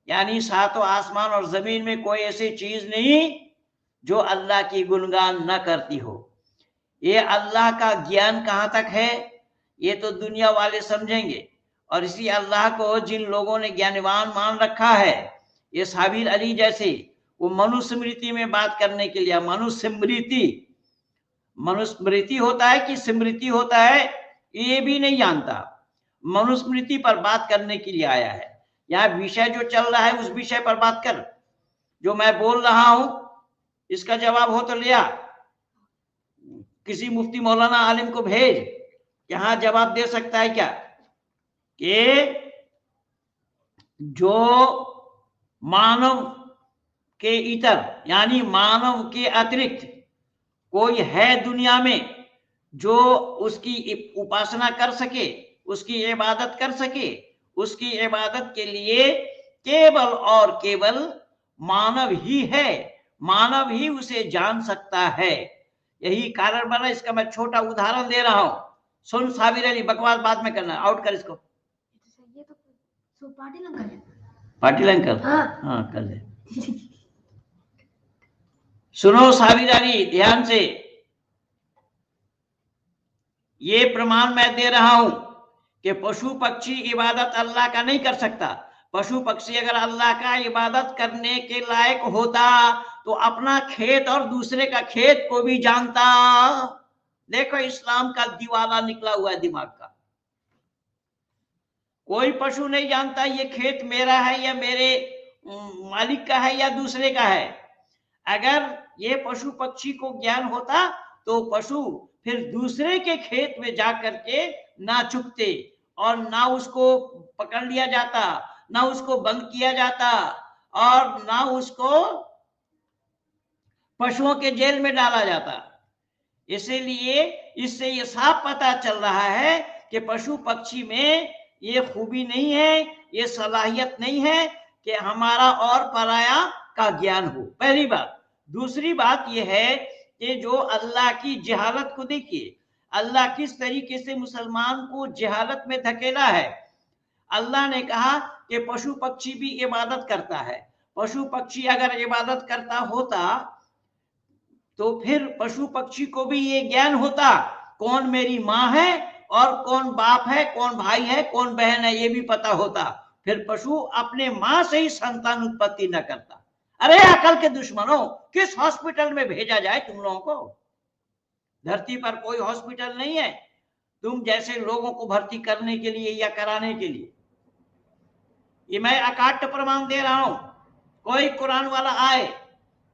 यानी सातों आसमान और जमीन में कोई ऐसी चीज नहीं जो अल्लाह की गुणगान ना करती हो। ये अल्लाह का ज्ञान कहाँ तक है ये तो दुनिया वाले समझेंगे, और इसी अल्लाह को जिन लोगों ने ज्ञानवान मान रखा है, ये साबिर अली जैसे, वो मनुस्मृति में बात करने के लिए, मनुस्मृति होता है कि स्मृति होता है ये भी नहीं जानता, मनुस्मृति पर बात करने के लिए आया है। यहाँ विषय जो चल रहा है उस विषय पर बात कर, जो मैं बोल रहा हूं इसका जवाब हो तो लिया, किसी मुफ्ती मौलाना आलिम को भेज, यहां जवाब दे सकता है क्या कि जो मानव के इतर यानी मानव के अतिरिक्त कोई है दुनिया में जो उसकी उपासना कर सके, उसकी इबादत कर सके, उसकी इबादत के लिए केवल और केवल मानव ही है, मानव ही उसे जान सकता है। यही कारण बना, इसका मैं छोटा उदाहरण दे रहा हूं, सुन साबिर अली, बकवास बाद में करना, आउट कर इसको। ये तो पाटिल अंकल है। पाटिल अंकल? हाँ कर ले। सुनो साबिर अली ध्यान से, ये प्रमाण मैं दे रहा हूं कि पशु पक्षी इबादत अल्लाह का नहीं कर सकता। पशु पक्षी अगर अल्लाह का इबादत करने के लायक होता तो अपना खेत और दूसरे का खेत को भी जानता। देखो इस्लाम का दीवाना निकला हुआ है दिमाग का। कोई पशु नहीं जानता ये खेत मेरा है या मेरे मालिक का है या दूसरे का है। अगर ये पशु पक्षी को ज्ञान होता तो पशु फिर दूसरे के खेत में जाकर के ना चुगते और ना उसको पकड़ लिया जाता, ना उसको बंद किया जाता और ना उसको पशुओं के जेल में डाला जाता। इसीलिए इससे ये साफ पता चल रहा है कि पशु पक्षी में ये खूबी नहीं है, ये सलाहियत नहीं है कि हमारा और पराया का ज्ञान हो, पहली बात। दूसरी बात यह है कि जो अल्लाह की जहालत को देखिए, अल्लाह किस तरीके से मुसलमान को जहालत में धकेला है। अल्लाह ने कहा कि पशु पक्षी भी इबादत करता है। पशु पक्षी अगर इबादत करता होता तो फिर पशु पक्षी को भी ये ज्ञान होता कौन मेरी माँ है और कौन बाप है, कौन भाई है, कौन बहन है, ये भी पता होता। फिर पशु अपने माँ से ही संतान उत्पत्ति न करता। अरे अकल के दुश्मनों, किस हॉस्पिटल में भेजा जाए तुम लोगों को? धरती पर कोई हॉस्पिटल नहीं है तुम जैसे लोगों को भर्ती करने के लिए या कराने के लिए। ये मैं अकाट्य प्रमाण दे रहा हूं। कोई कुरान वाला आए,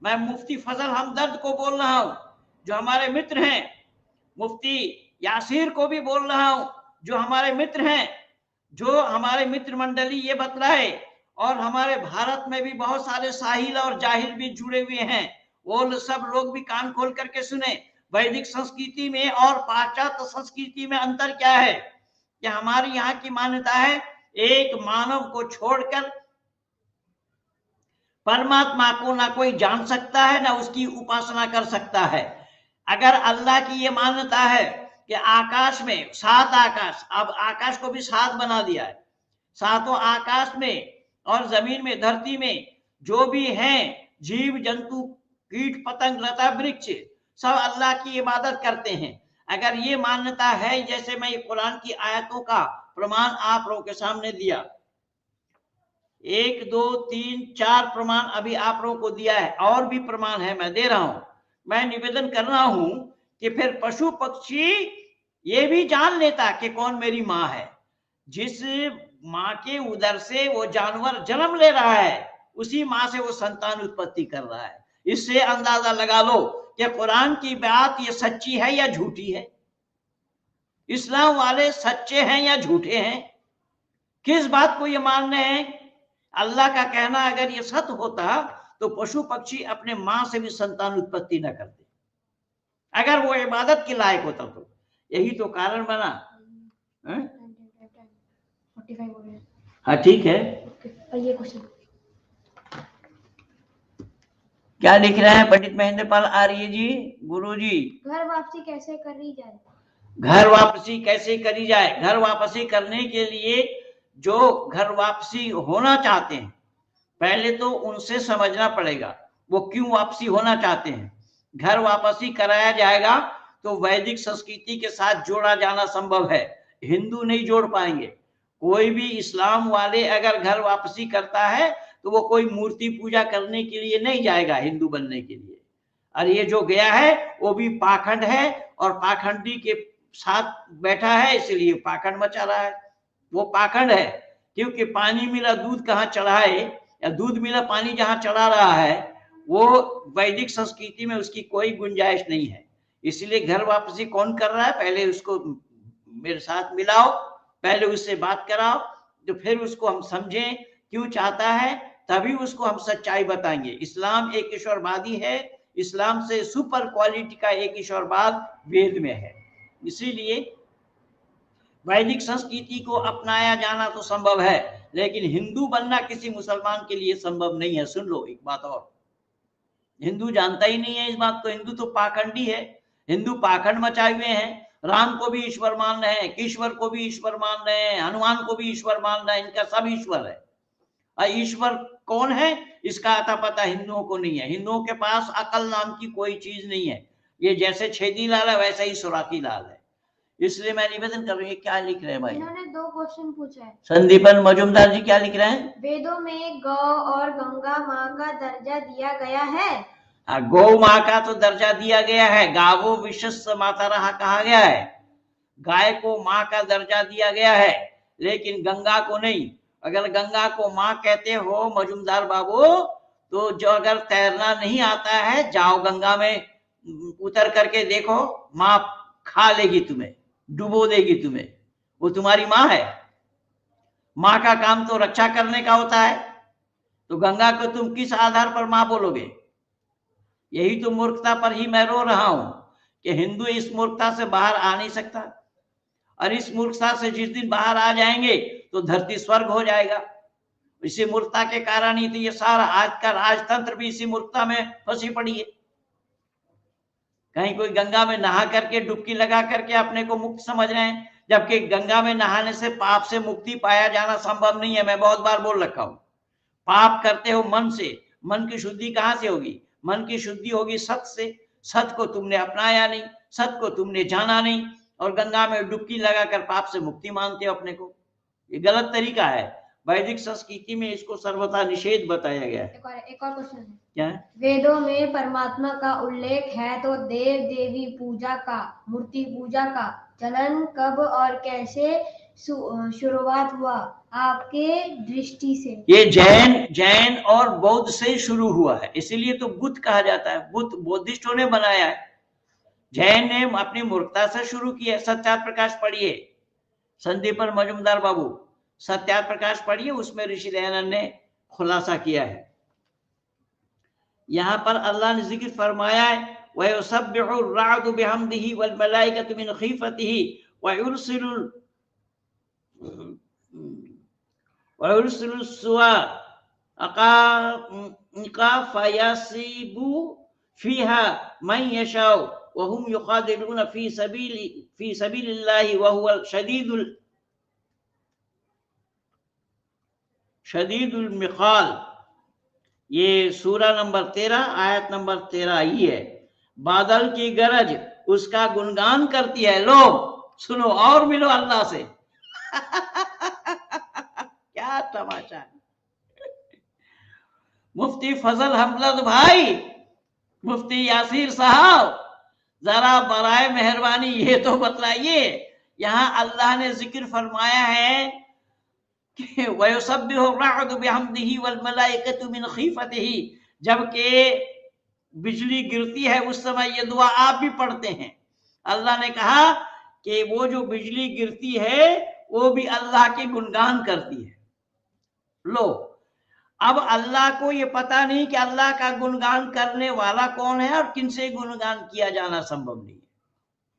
मैं मुफ्ती फजल हमदर्द को बोल रहा हूं जो हमारे मित्र हैं, मुफ्ती यासीर को भी बोल रहा हूं जो हमारे मित्र हैं, जो हमारे मित्र मंडली ये बतलाए, और हमारे भारत में भी बहुत सारे साहिल और जाहिल भी जुड़े हुए हैं, वो सब लोग भी कान खोल करके सुने। वैदिक संस्कृति में और पाश्चात्य संस्कृति में अंतर क्या है कि हमारे यहाँ की मान्यता है एक मानव को छोड़कर परमात्मा को ना कोई जान सकता है ना उसकी उपासना कर सकता है। अगर अल्लाह की ये मान्यता है कि आकाश में 7 आकाश, अब आकाश को भी 7 बना दिया है, 7 आकाश में और जमीन में, धरती में जो भी हैं जीव जंतु कीट पतंग लता वृक्ष सब अल्लाह की इबादत करते हैं। अगर ये मान्यता है, जैसे मैं कुरान की आयतों का प्रमाण आप लोगों के सामने दिया, 1 2 3 4 प्रमाण अभी आप लोगों को दिया है, और भी प्रमाण है मैं दे रहा हूं। मैं निवेदन कर रहा हूं कि फिर पशु पक्षी ये भी जान लेता कि कौन मेरी माँ है। जिस माँ के उदर से वो जानवर जन्म ले रहा है उसी माँ से वो संतान उत्पत्ति कर रहा है। इससे अंदाजा लगा लो कि कुरान की बात ये सच्ची है या झूठी है, इस्लाम वाले सच्चे हैं या झूठे हैं, किस बात को ये मान रहे हैं। अल्लाह का कहना अगर ये सत्य होता तो पशु पक्षी अपने माँ से भी संतान उत्पत्ति न करते, अगर वो इबादत के लायक होता तो। यही तो कारण बना। हैं? 45 हो गया। हाँ ठीक है। ये क्वेश्चन क्या लिख रहे हैं पंडित महेंद्र पाल आर्य जी? गुरु जी, घर वापसी कैसे करी जाए? घर वापसी कैसे करी जाए? घर वापसी करने के लिए जो घर वापसी होना चाहते हैं, पहले तो उनसे समझना पड़ेगा वो क्यों वापसी होना चाहते हैं। घर वापसी कराया जाएगा तो वैदिक संस्कृति के साथ जोड़ा जाना संभव है, हिंदू नहीं जोड़ पाएंगे। कोई भी इस्लाम वाले अगर घर वापसी करता है तो वो कोई मूर्ति पूजा करने के लिए नहीं जाएगा हिंदू बनने के लिए। और ये जो गया है वो भी पाखंड है और पाखंडी के साथ बैठा है, इसलिए पाखंड मचा रहा है। वो पाखंड है क्योंकि पानी मिला दूध कहाँ चढ़ाए, या दूध मिला पानी जहां चढ़ा रहा है, वो वैदिक संस्कृति में उसकी कोई गुंजाइश नहीं है। इसलिए घर वापसी कौन कर रहा है? पहले उसको मेरे साथ मिलाओ, पहले उससे बात कराओ, तो फिर उसको हम समझें क्यों चाहता है, तभी उसको हम सच्चाई बताएंगे। इस्लाम एक ईश्वरवादी है, इस्लाम से सुपर क्वालिटी का एक ईश्वरवाद वेद में है। इसीलिए वैदिक संस्कृति को अपनाया जाना तो संभव है, लेकिन हिंदू बनना किसी मुसलमान के लिए संभव नहीं है। सुन लो एक बात और, हिंदू जानता ही नहीं है इस बात को। हिंदू तो पाखंडी है, हिंदू पाखंड मचाए हुए हैं। राम को भी ईश्वर मान रहे हैं, ईश्वर को भी ईश्वर मान रहे हैं, हनुमान को भी ईश्वर मान रहे हैं, इनका सब ईश्वर है। और ईश्वर कौन है इसका आता पता हिंदुओं को नहीं है। हिंदुओं के पास अकल नाम की कोई चीज नहीं है। ये जैसे छेदी लाल है वैसा ही सुराखी लाल है। इसलिए मैं निवेदन कर रही हूँ, क्या लिख रहे हैं भाई? इन्होंने 2 क्वेश्चन पूछा है। संदीपन मजुमदार जी क्या लिख रहे हैं? वेदों में गौ और गंगा माँ का दर्जा दिया गया है। गौ माँ का तो दर्जा दिया गया है, गावो विश्वस्य माता रहा कहा गया है। गाय को माँ का दर्जा दिया गया है, लेकिन गंगा को नहीं। अगर गंगा को माँ कहते हो मजुमदार बाबू, तो जो अगर तैरना नहीं आता है, जाओ गंगा में उतर करके देखो, माँ खा लेगी तुम्हें, डुबो देगी तुम्हें। वो तुम्हारी माँ है। माँ का काम तो रक्षा करने का होता है, तो गंगा को तुम किस आधार पर माँ बोलोगे? यही तो मूर्खता पर ही मैं रो रहा हूं कि हिंदू इस मूर्खता से बाहर आ नहीं सकता। और इस मूर्खता से जिस दिन बाहर आ जाएंगे तो धरती स्वर्ग हो जाएगा। इसी मूर्खता के कारण ही तो ये सारा आज का राजतंत्र भी इसी मूर्खता में फंसी पड़ी है। कहीं कोई गंगा में नहा करके डुबकी लगा करके अपने को मुक्त समझ रहे हैं, जबकि गंगा में नहाने से पाप से मुक्ति पाया जाना संभव नहीं है। मैं बहुत बार बोल रखा हूं, पाप करते हो मन से, मन की शुद्धि कहां से होगी? मन की शुद्धि होगी सत से। सत को तुमने अपनाया नहीं, सत को तुमने जाना नहीं, और गंगा में डुबकी लगाकर पाप से मुक्ति मानते हो अपने को। ये गलत तरीका है। वैदिक संस्कृति में इसको सर्वथा निषेध बताया गया है। एक और क्वेश्चन है। क्या है? वेदों में परमात्मा का उल्लेख है, तो देव देवी पूजा का, मूर्ति पूजा का चलन कब और कैसे शुरुआत हुआ आपके दृष्टि से? ये जैन और बौद्ध से शुरू हुआ है, इसीलिए तो बुद्ध कहा जाता है। बुद्ध बौद्धिस्टों ने बनाया है, जैन ने अपनी मूर्खता से शुरू किया। सत्यार्थ प्रकाश पढ़िए, संदीपन मजुमदार बाबू, सत्यार्थ प्रकाश पढ़िए, उसमें ऋषि दयानंद ने खुलासा किया है। यहां पर अल्लाह ने जिक्र फरमाया है, वयुसब्बिहु अर्राअदु बिहम्दिही वल मलाइकतु मिन खीफतिही वयुरसिलु सुवाअका फयसीबु फीहा मन यशाउ वहुम युखादिलून फी सबीलिल्लाहि वहुवल शदीदुल मिखाल। ये सूरा नंबर 13 आयत नंबर 13 ही है। बादल की गरज उसका गुणगान करती है। लो सुनो और मिलो अल्लाह से। क्या तमाशा है। मुफ्ती फजल हमदर्द भाई, मुफ्ती यासीर साहब, जरा बराए मेहरबानी ये तो बतलाइए, यहाँ अल्लाह ने जिक्र फरमाया है कि वयुसब्बिहु अर्राअदु बिहम्दिही वल मलाइकतु मिन खीफतिही, जबकि बिजली गिरती है उस समय ये दुआ आप भी पढ़ते हैं। अल्लाह ने कहा कि वो जो बिजली गिरती है वो भी अल्लाह के गुणगान करती है। लो, अब अल्लाह को ये पता नहीं कि अल्लाह का गुणगान करने वाला कौन है और किनसे गुणगान किया जाना संभव नहीं है।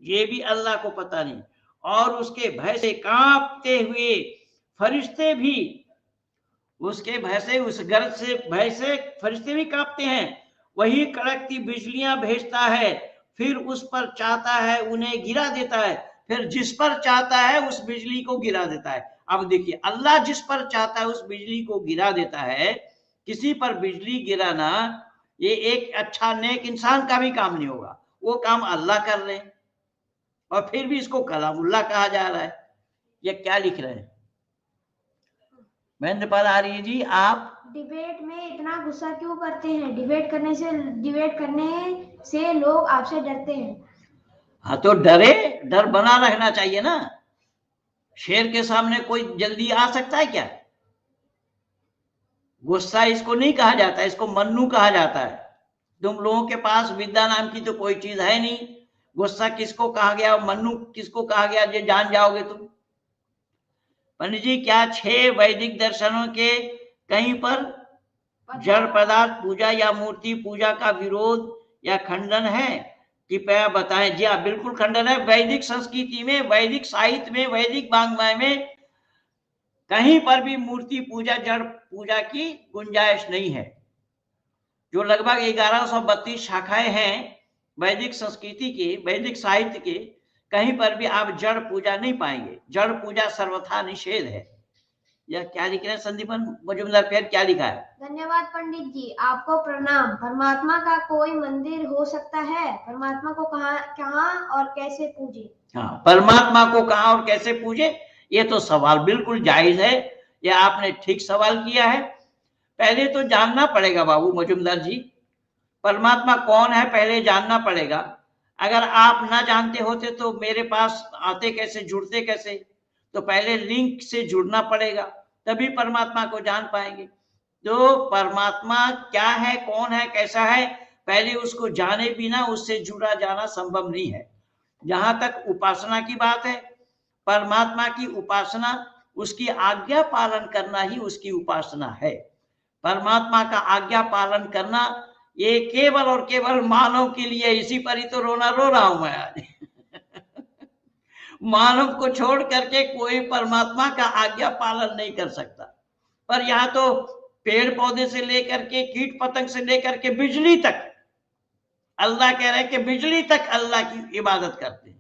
ये भी अल्लाह को पता नहीं। और उसके भय से कांपते हुए फरिश्ते भी, उसके भय से, उस गर्ज से, भय से फरिश्ते भी कांपते हैं। वही कड़कती बिजलियां भेजता है, फिर उस पर चाहता है उन्हें गिरा देता है, फिर जिस पर चाहता है उस बिजली को गिरा देता है। अब देखिए, अल्लाह जिस पर चाहता है उस बिजली को गिरा देता है। किसी पर बिजली गिराना ये एक अच्छा नेक इंसान का भी काम नहीं होगा, वो काम अल्लाह कर रहे हैं, और फिर भी इसको कलामुल्लाह कहा जा रहा है। ये क्या लिख रहे हैं? महेंद्र पाल आर्य जी, आप डिबेट में इतना गुस्सा क्यों करते हैं? डिबेट करने से लोग आपसे डरते हैं। हाँ, तो डर बना रखना चाहिए ना। शेर के सामने कोई जल्दी आ सकता है क्या? गुस्सा इसको नहीं कहा जाता, इसको मन्नू कहा जाता है। तुम लोगों के पास विद्या नाम की तो कोई चीज है नहीं। गुस्सा किसको कहा गया, मन्नू किसको कहा गया, ये जान जाओगे तुम। पंडित जी, क्या 6 वैदिक दर्शनों के कहीं पर जड़ पदार्थ पूजा या मूर्ति पूजा का विरोध या खंडन है? कृपया बताएं। जी हाँ, बिल्कुल खंडन है। वैदिक संस्कृति में, वैदिक साहित्य में, वैदिक वाङ्मय में कहीं पर भी मूर्ति पूजा, जड़ पूजा की गुंजाइश नहीं है। जो लगभग 1132 शाखाएं हैं वैदिक संस्कृति की, वैदिक साहित्य के, कहीं पर भी आप जड़ पूजा नहीं पाएंगे। जड़ पूजा सर्वथा निषेध है। यह क्या लिख रहे हैं संदीपन मजुमदार, फिर क्या लिखा है? धन्यवाद पंडित जी, आपको प्रणाम। परमात्मा का कोई मंदिर हो सकता है? परमात्मा को कहाँ और कैसे पूजे? हाँ, परमात्मा को कहाँ और कैसे पूजे, ये तो सवाल बिल्कुल जायज है। यह आपने ठीक सवाल किया है। पहले तो जानना पड़ेगा बाबू मजुमदार जी, परमात्मा कौन है, पहले जानना पड़ेगा। अगर आप ना जानते होते तो मेरे पास आते कैसे, जुड़ते कैसे? तो पहले लिंक से जुड़ना पड़ेगा, तभी परमात्मा को जान पाएंगे। तो परमात्मा क्या है, कौन है, कैसा है, पहले उसको जाने बिना उससे जुड़ा जाना संभव नहीं है। जहां तक उपासना की बात है, परमात्मा की उपासना उसकी आज्ञा पालन करना ही उसकी उपासना है। परमात्मा का आज्ञा पालन करना ये केवल और केवल मानव के लिए। इसी पर ही तो रोना रो रहा हूं मैं आज। मानव को छोड़ करके कोई परमात्मा का आज्ञा पालन नहीं कर सकता। पर यहाँ तो पेड़ पौधे से लेकर के, कीट पतंग से लेकर के बिजली तक, अल्लाह कह रहे हैं कि बिजली तक अल्लाह की इबादत करते हैं।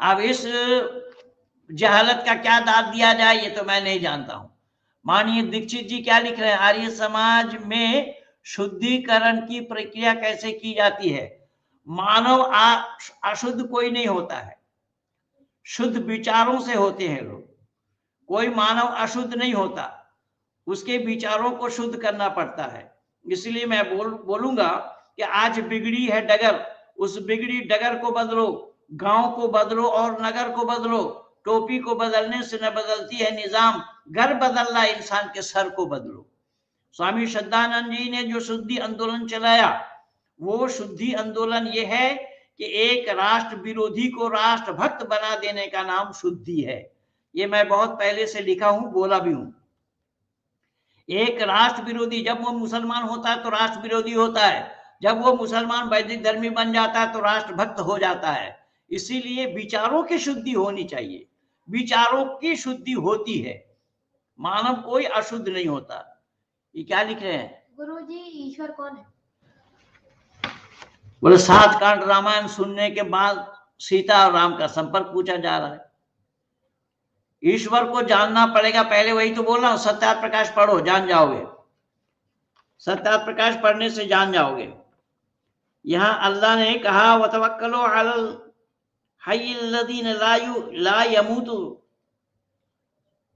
अब इस जहालत का क्या दाद दिया जाए ये तो मैं नहीं जानता हूं। माननीय दीक्षित जी क्या लिख रहे हैं? आर्य समाज में शुद्धिकरण की प्रक्रिया कैसे की जाती है? मानव अशुद्ध कोई नहीं होता है, शुद्ध विचारों से होते हैं लोग। कोई मानव अशुद्ध नहीं होता, उसके विचारों को शुद्ध करना पड़ता है। इसलिए मैं बोलूंगा कि आज बिगड़ी है डगर, उस बिगड़ी डगर को बदलो, गांव को बदलो और नगर को बदलो। टोपी को बदलने से न बदलती है निजाम, घर बदलना इंसान के सर को बदलो। स्वामी श्रद्धानंद जी ने जो शुद्धि आंदोलन चलाया, वो शुद्धि आंदोलन ये है कि एक राष्ट्र विरोधी को राष्ट्र भक्त बना देने का नाम शुद्धि है। ये मैं बहुत पहले से लिखा हूं, बोला भी हूं। एक राष्ट्र विरोधी, जब वो मुसलमान होता है तो राष्ट्र विरोधी होता है, जब वो मुसलमान वैदिक धर्मी बन जाता है तो राष्ट्र भक्त हो जाता है। इसीलिए विचारों की शुद्धि होनी चाहिए, विचारों की शुद्धि होती है, मानव कोई अशुद्ध नहीं होता। ये क्या लिख रहे हैं? गुरुजी, ईश्वर कौन है? बोले 7 कांड रामायण सुनने के बाद सीता और राम का संपर्क पूछा जा रहा है। ईश्वर को जानना पड़ेगा पहले, वही तो बोल रहा हूं। सत्यार्थ प्रकाश पढ़ो, जान जाओगे। सत्यार्थ प्रकाश पढ़ने से जान जाओगे। यहां अल्लाह ने कहा वतवक्कलो अलल हय्यिल्लज़ीन ला यमूतु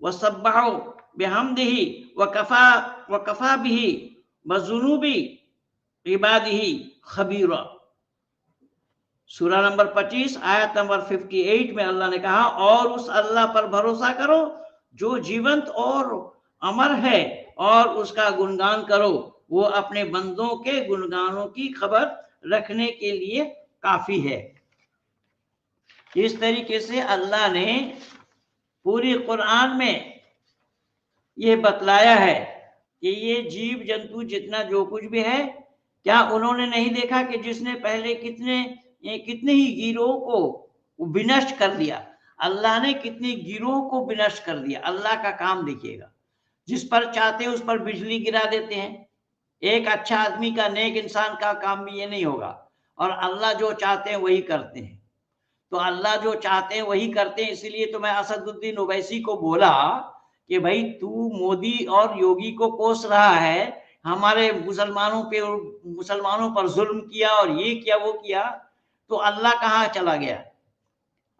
वसब्बहु बिहम्दिही वकफा बिही बजुनूबी इबादिही खबीरा। सूरा नंबर 25 आयत नंबर 58 में अल्लाह ने कहा, और उस अल्लाह पर भरोसा करो जो जीवंत और अमर है, और उसका गुणगान करो, वो अपने बंदों के गुणगानों की खबर रखने के लिए काफी है। इस तरीके से अल्लाह ने पूरी कुरान में ये बतलाया है कि ये जीव जंतु जितना जो कुछ भी है, क्या उन्होंने नहीं देखा कि जिसने पहले कितने ये कितने ही गिरोह को विनष्ट कर दिया। अल्लाह ने कितने गिरोह को विनष्ट कर दिया। अल्लाह का काम देखिएगा, जिस पर चाहते उस पर बिजली गिरा देते हैं। एक अच्छा आदमी का, नेक इंसान का काम भी ये नहीं होगा। और अल्लाह जो चाहते हैं वही करते हैं। तो अल्लाह जो चाहते हैं वही करते हैं। इसीलिए तो मैं असदुद्दीन ओवैसी को बोला कि भाई तू मोदी और योगी को कोस रहा है, हमारे मुसलमानों पर जुल्म किया और ये किया वो किया, तो अल्लाह कहाँ चला गया?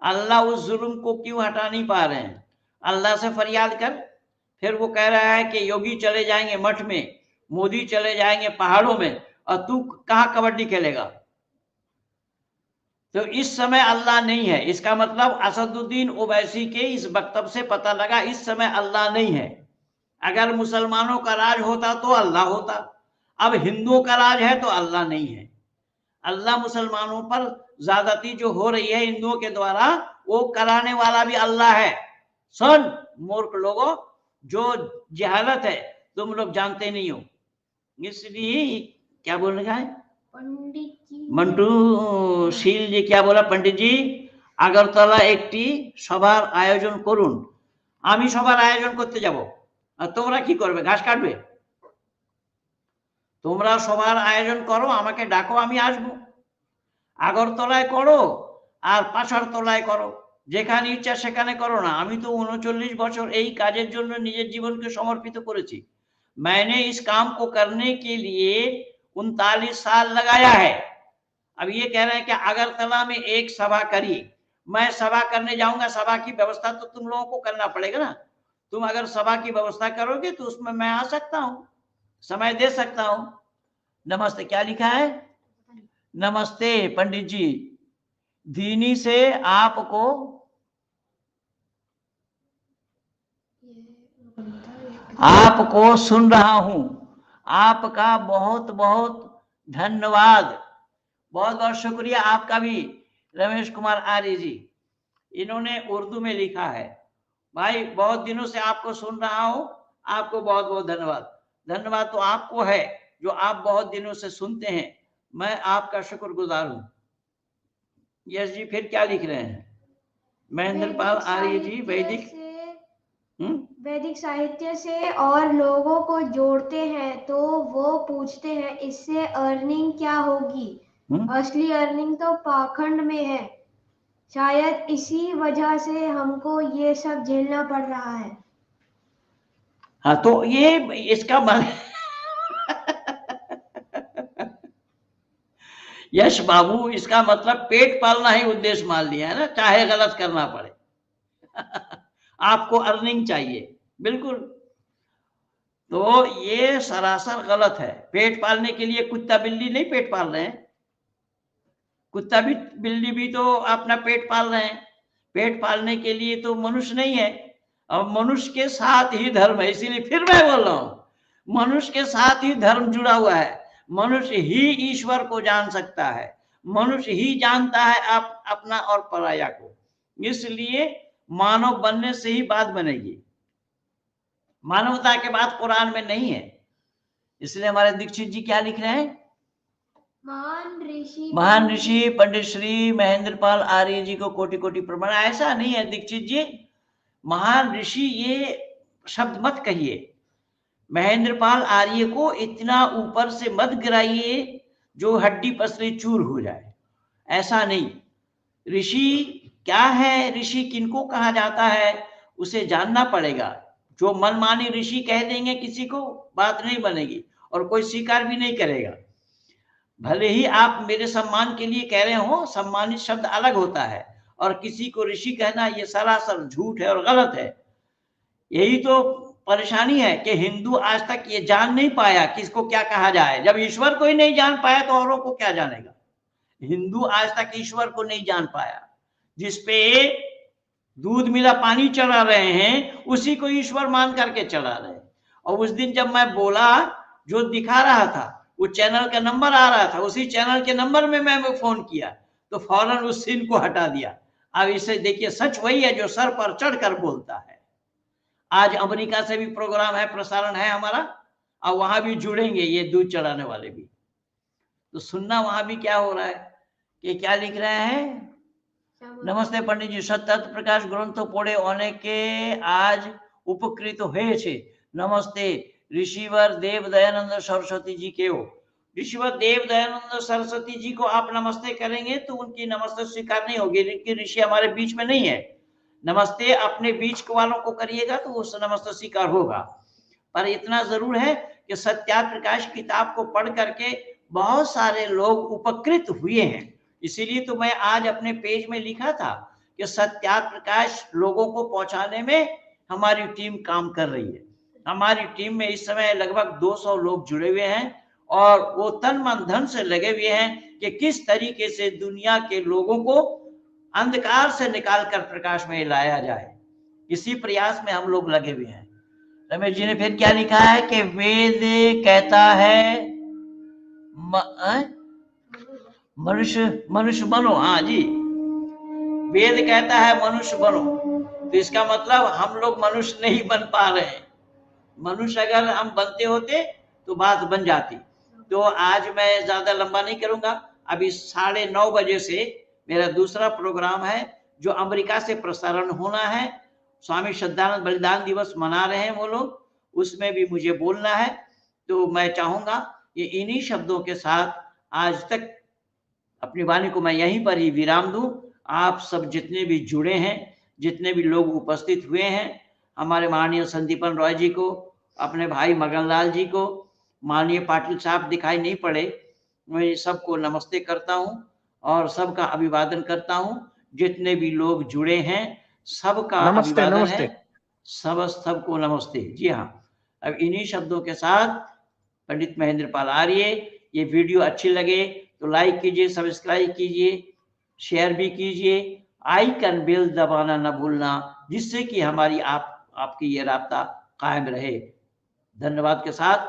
अल्लाह उस जुल्म को क्यों हटा नहीं पा रहे हैं? अल्लाह से फरियाद कर। फिर वो कह रहा है कि योगी चले जाएंगे मठ में, मोदी चले जाएंगे पहाड़ों में, और तू कहाँ कबड्डी खेलेगा? तो इस समय अल्लाह नहीं है। इसका मतलब असदुद्दीन ओवैसी के इस वक्तव्य से पता लगा इस समय अल्लाह नहीं है। अगर मुसलमानों का राज होता तो अल्लाह होता। अब हिंदुओं का राज है तो अल्लाह नहीं है। अल्लाह मुसलमानों पर ज्यादती जो हो रही है हिंदुओं के द्वारा, वो कराने वाला भी अल्लाह है। सुन मूर्ख लोगों, जो जहालत है तुम लोग जानते नहीं हो। इसलिए क्या बोल रहा है पंडित जी, मंटू शील जी? क्या बोला पंडित जी? আগরতলা একটি সভার আয়োজন করুন। আমি সভার আয়োজন করতে যাব, আর তোমরা কি করবে? ঘাস কাটবে? তোমরা সভার আয়োজন করো, আমাকে ডাকো, আমি আসবো। আগরতলায় করো আর পাশারতলায় করো, যেখানে ইচ্ছা সেখানে করো না। আমি তো 39 বছর এই কাজের জন্য নিজের জীবনকে সমর্পিত করেছি। मैंने इस काम को करने के लिए 39 साल लगाया है। अब ये कह रहे हैं कि अगरतला में एक सभा करी, मैं सभा करने जाऊंगा। सभा की व्यवस्था तो तुम लोगों को करना पड़ेगा ना। तुम अगर सभा की व्यवस्था करोगे तो उसमें मैं आ सकता हूं, समय दे सकता हूं। नमस्ते क्या लिखा है? नमस्ते पंडित जी, दीनी से आपको सुन रहा हूं। आपका बहुत बहुत धन्यवाद, बहुत बहुत शुक्रिया आपका भी। रमेश कुमार आर्य जी, इन्होंने उर्दू में लिखा है। भाई बहुत दिनों से आपको सुन रहा हूं, आपको बहुत बहुत धन्यवाद। धन्यवाद तो आपको है जो आप बहुत दिनों से सुनते हैं, मैं आपका शुक्रगुजार हूं। यश जी फिर क्या लिख रहे हैं? महेंद्र पाल आर्य जी, वैदिक साहित्य से और लोगों को जोड़ते हैं, तो वो पूछते हैं इससे अर्निंग क्या होगी? असली अर्निंग तो पाखंड में है। शायद इसी वजह से हमको ये सब झेलना पड़ रहा है। हाँ तो ये इसका यश बाबू, इसका मतलब पेट पालना ही उद्देश्य मान लिया है ना, चाहे गलत करना पड़े। आपको अर्निंग चाहिए, बिल्कुल। तो ये सरासर गलत है। पेट पालने के लिए कुत्ता बिल्ली नहीं पेट पाल रहे हैं। कुत्ता भी बिल्ली भी तो अपना पेट पाल रहे हैं। पेट पालने के लिए तो मनुष्य नहीं है। और मनुष्य के साथ ही धर्म है। इसीलिए फिर मैं बोल रहा हूं, मनुष्य के साथ ही धर्म जुड़ा हुआ है। मनुष्य ही ईश्वर को जान सकता है। मनुष्य ही जानता है आप अपना और पराया को। इसलिए मानव बनने से ही बात बनेगी। मानवता के बात कुरान में नहीं है। इसलिए हमारे दीक्षित जी क्या लिख रहे हैं? महान ऋषि पंडित श्री महेंद्र पाल आर्य जी को कोटि कोटि प्रणाम। ऐसा नहीं है दीक्षित जी, महान ऋषि ये शब्द मत कहिए। महेंद्र पाल आर्य को इतना ऊपर से मत गिराइए जो हड्डी पसली चूर हो जाए। ऐसा नहीं। ऋषि क्या है, ऋषि किनको कहा जाता है, उसे जानना पड़ेगा। जो मनमानी ऋषि कह देंगे किसी को, बात नहीं बनेगी और कोई स्वीकार भी नहीं करेगा। भले ही आप मेरे सम्मान के लिए कह रहे हो, सम्मानित शब्द अलग होता है, और किसी को ऋषि कहना ये सरासर झूठ है और गलत है। यही तो परेशानी है कि हिंदू आज तक ये जान नहीं पाया किसको क्या कहा जाए। जब ईश्वर को ही नहीं जान पाया तो औरों को क्या जानेगा। हिंदू आज तक ईश्वर को नहीं जान पाया। जिसपे दूध मिला पानी चढ़ा रहे हैं, उसी को ईश्वर मान करके चढ़ा रहे हैं। और उस दिन जब मैं बोला, जो दिखा रहा था वो चैनल का नंबर आ रहा था, उसी चैनल के नंबर में मैं फोन किया तो फौरन उस सीन को हटा दिया। अब इसे देखिए, सच वही है जो सर पर चढ़कर बोलता है। आज अमेरिका से भी प्रोग्राम है, प्रसारण है हमारा, और वहां भी जुड़ेंगे ये दूध चढ़ाने वाले भी। तो सुनना वहां भी क्या हो रहा है कि क्या लिख रहे हैं? नमस्ते पंडित जी, सतत प्रकाश ग्रंथो पढ़े अनेके आज उपकृत हुए छे। नमस्ते ऋषिवर देव दयानंद सरस्वती जी के हो। ऋषिवर देव दयानंद सरस्वती जी को आप नमस्ते करेंगे तो उनकी नमस्ते स्वीकार नहीं होगी, क्योंकि ऋषि हमारे बीच में नहीं है। नमस्ते अपने बीच वालों को करिएगा तो उस नमस्ते स्वीकार होगा। पर इतना जरूर है कि सत्यार्थ प्रकाश किताब को पढ़ करके बहुत सारे लोग उपकृत हुए हैं। इसीलिए तो मैं आज अपने पेज में लिखा था कि सत्यार्थ प्रकाश लोगों को पहुंचाने में हमारी टीम काम कर रही है। हमारी टीम में इस समय लगभग 200 लोग जुड़े हुए हैं और वो तन मन धन से लगे हुए हैं कि किस तरीके से दुनिया के लोगों को अंधकार से निकालकर प्रकाश में लाया जाए। इसी प्रयास में हम लोग लगे हुए हैं। रमेश जी ने फिर क्या लिखा है कि वेद कहता है मनुष्य बनो। हाँ जी, वेद कहता है मनुष्य बनो, तो इसका मतलब हम लोग मनुष्य नहीं बन पा रहे हैं। मनुष्य अगर हम बनते होते तो बात बन जाती। तो आज मैं ज्यादा लंबा नहीं करूंगा। अभी 9:30 बजे से मेरा दूसरा प्रोग्राम है जो अमेरिका से प्रसारण होना है। स्वामी श्रद्धानंद बलिदान दिवस मना रहे हैं वो लोग, उसमें भी मुझे बोलना है। तो मैं चाहूंगा कि इन्हीं शब्दों के साथ आज तक अपनी वाणी को मैं यहीं पर ही विराम दूं। आप सब जितने भी जुड़े हैं, जितने भी लोग उपस्थित हुए हैं, हमारे माननीय संदीपन रॉय जी को, अपने भाई मगनलाल जी को, माननीय पाटिल साहब दिखाई नहीं पड़े, मैं सबको नमस्ते करता हूं और सबका अभिवादन करता हूं। जितने भी लोग जुड़े हैं सबका नमस्ते, अभिवादन नमस्ते। है। सबको नमस्ते। जी हाँ, अब इन्हीं शब्दों के साथ पंडित महेंद्र पाल आर्य, ये वीडियो अच्छी लगे तो लाइक कीजिए, सब्सक्राइब कीजिए, शेयर भी कीजिए, आइकन बेल दबाना न भूलना, जिससे कि हमारी आपकी ये राब्ता कायम रहे। धन्यवाद के साथ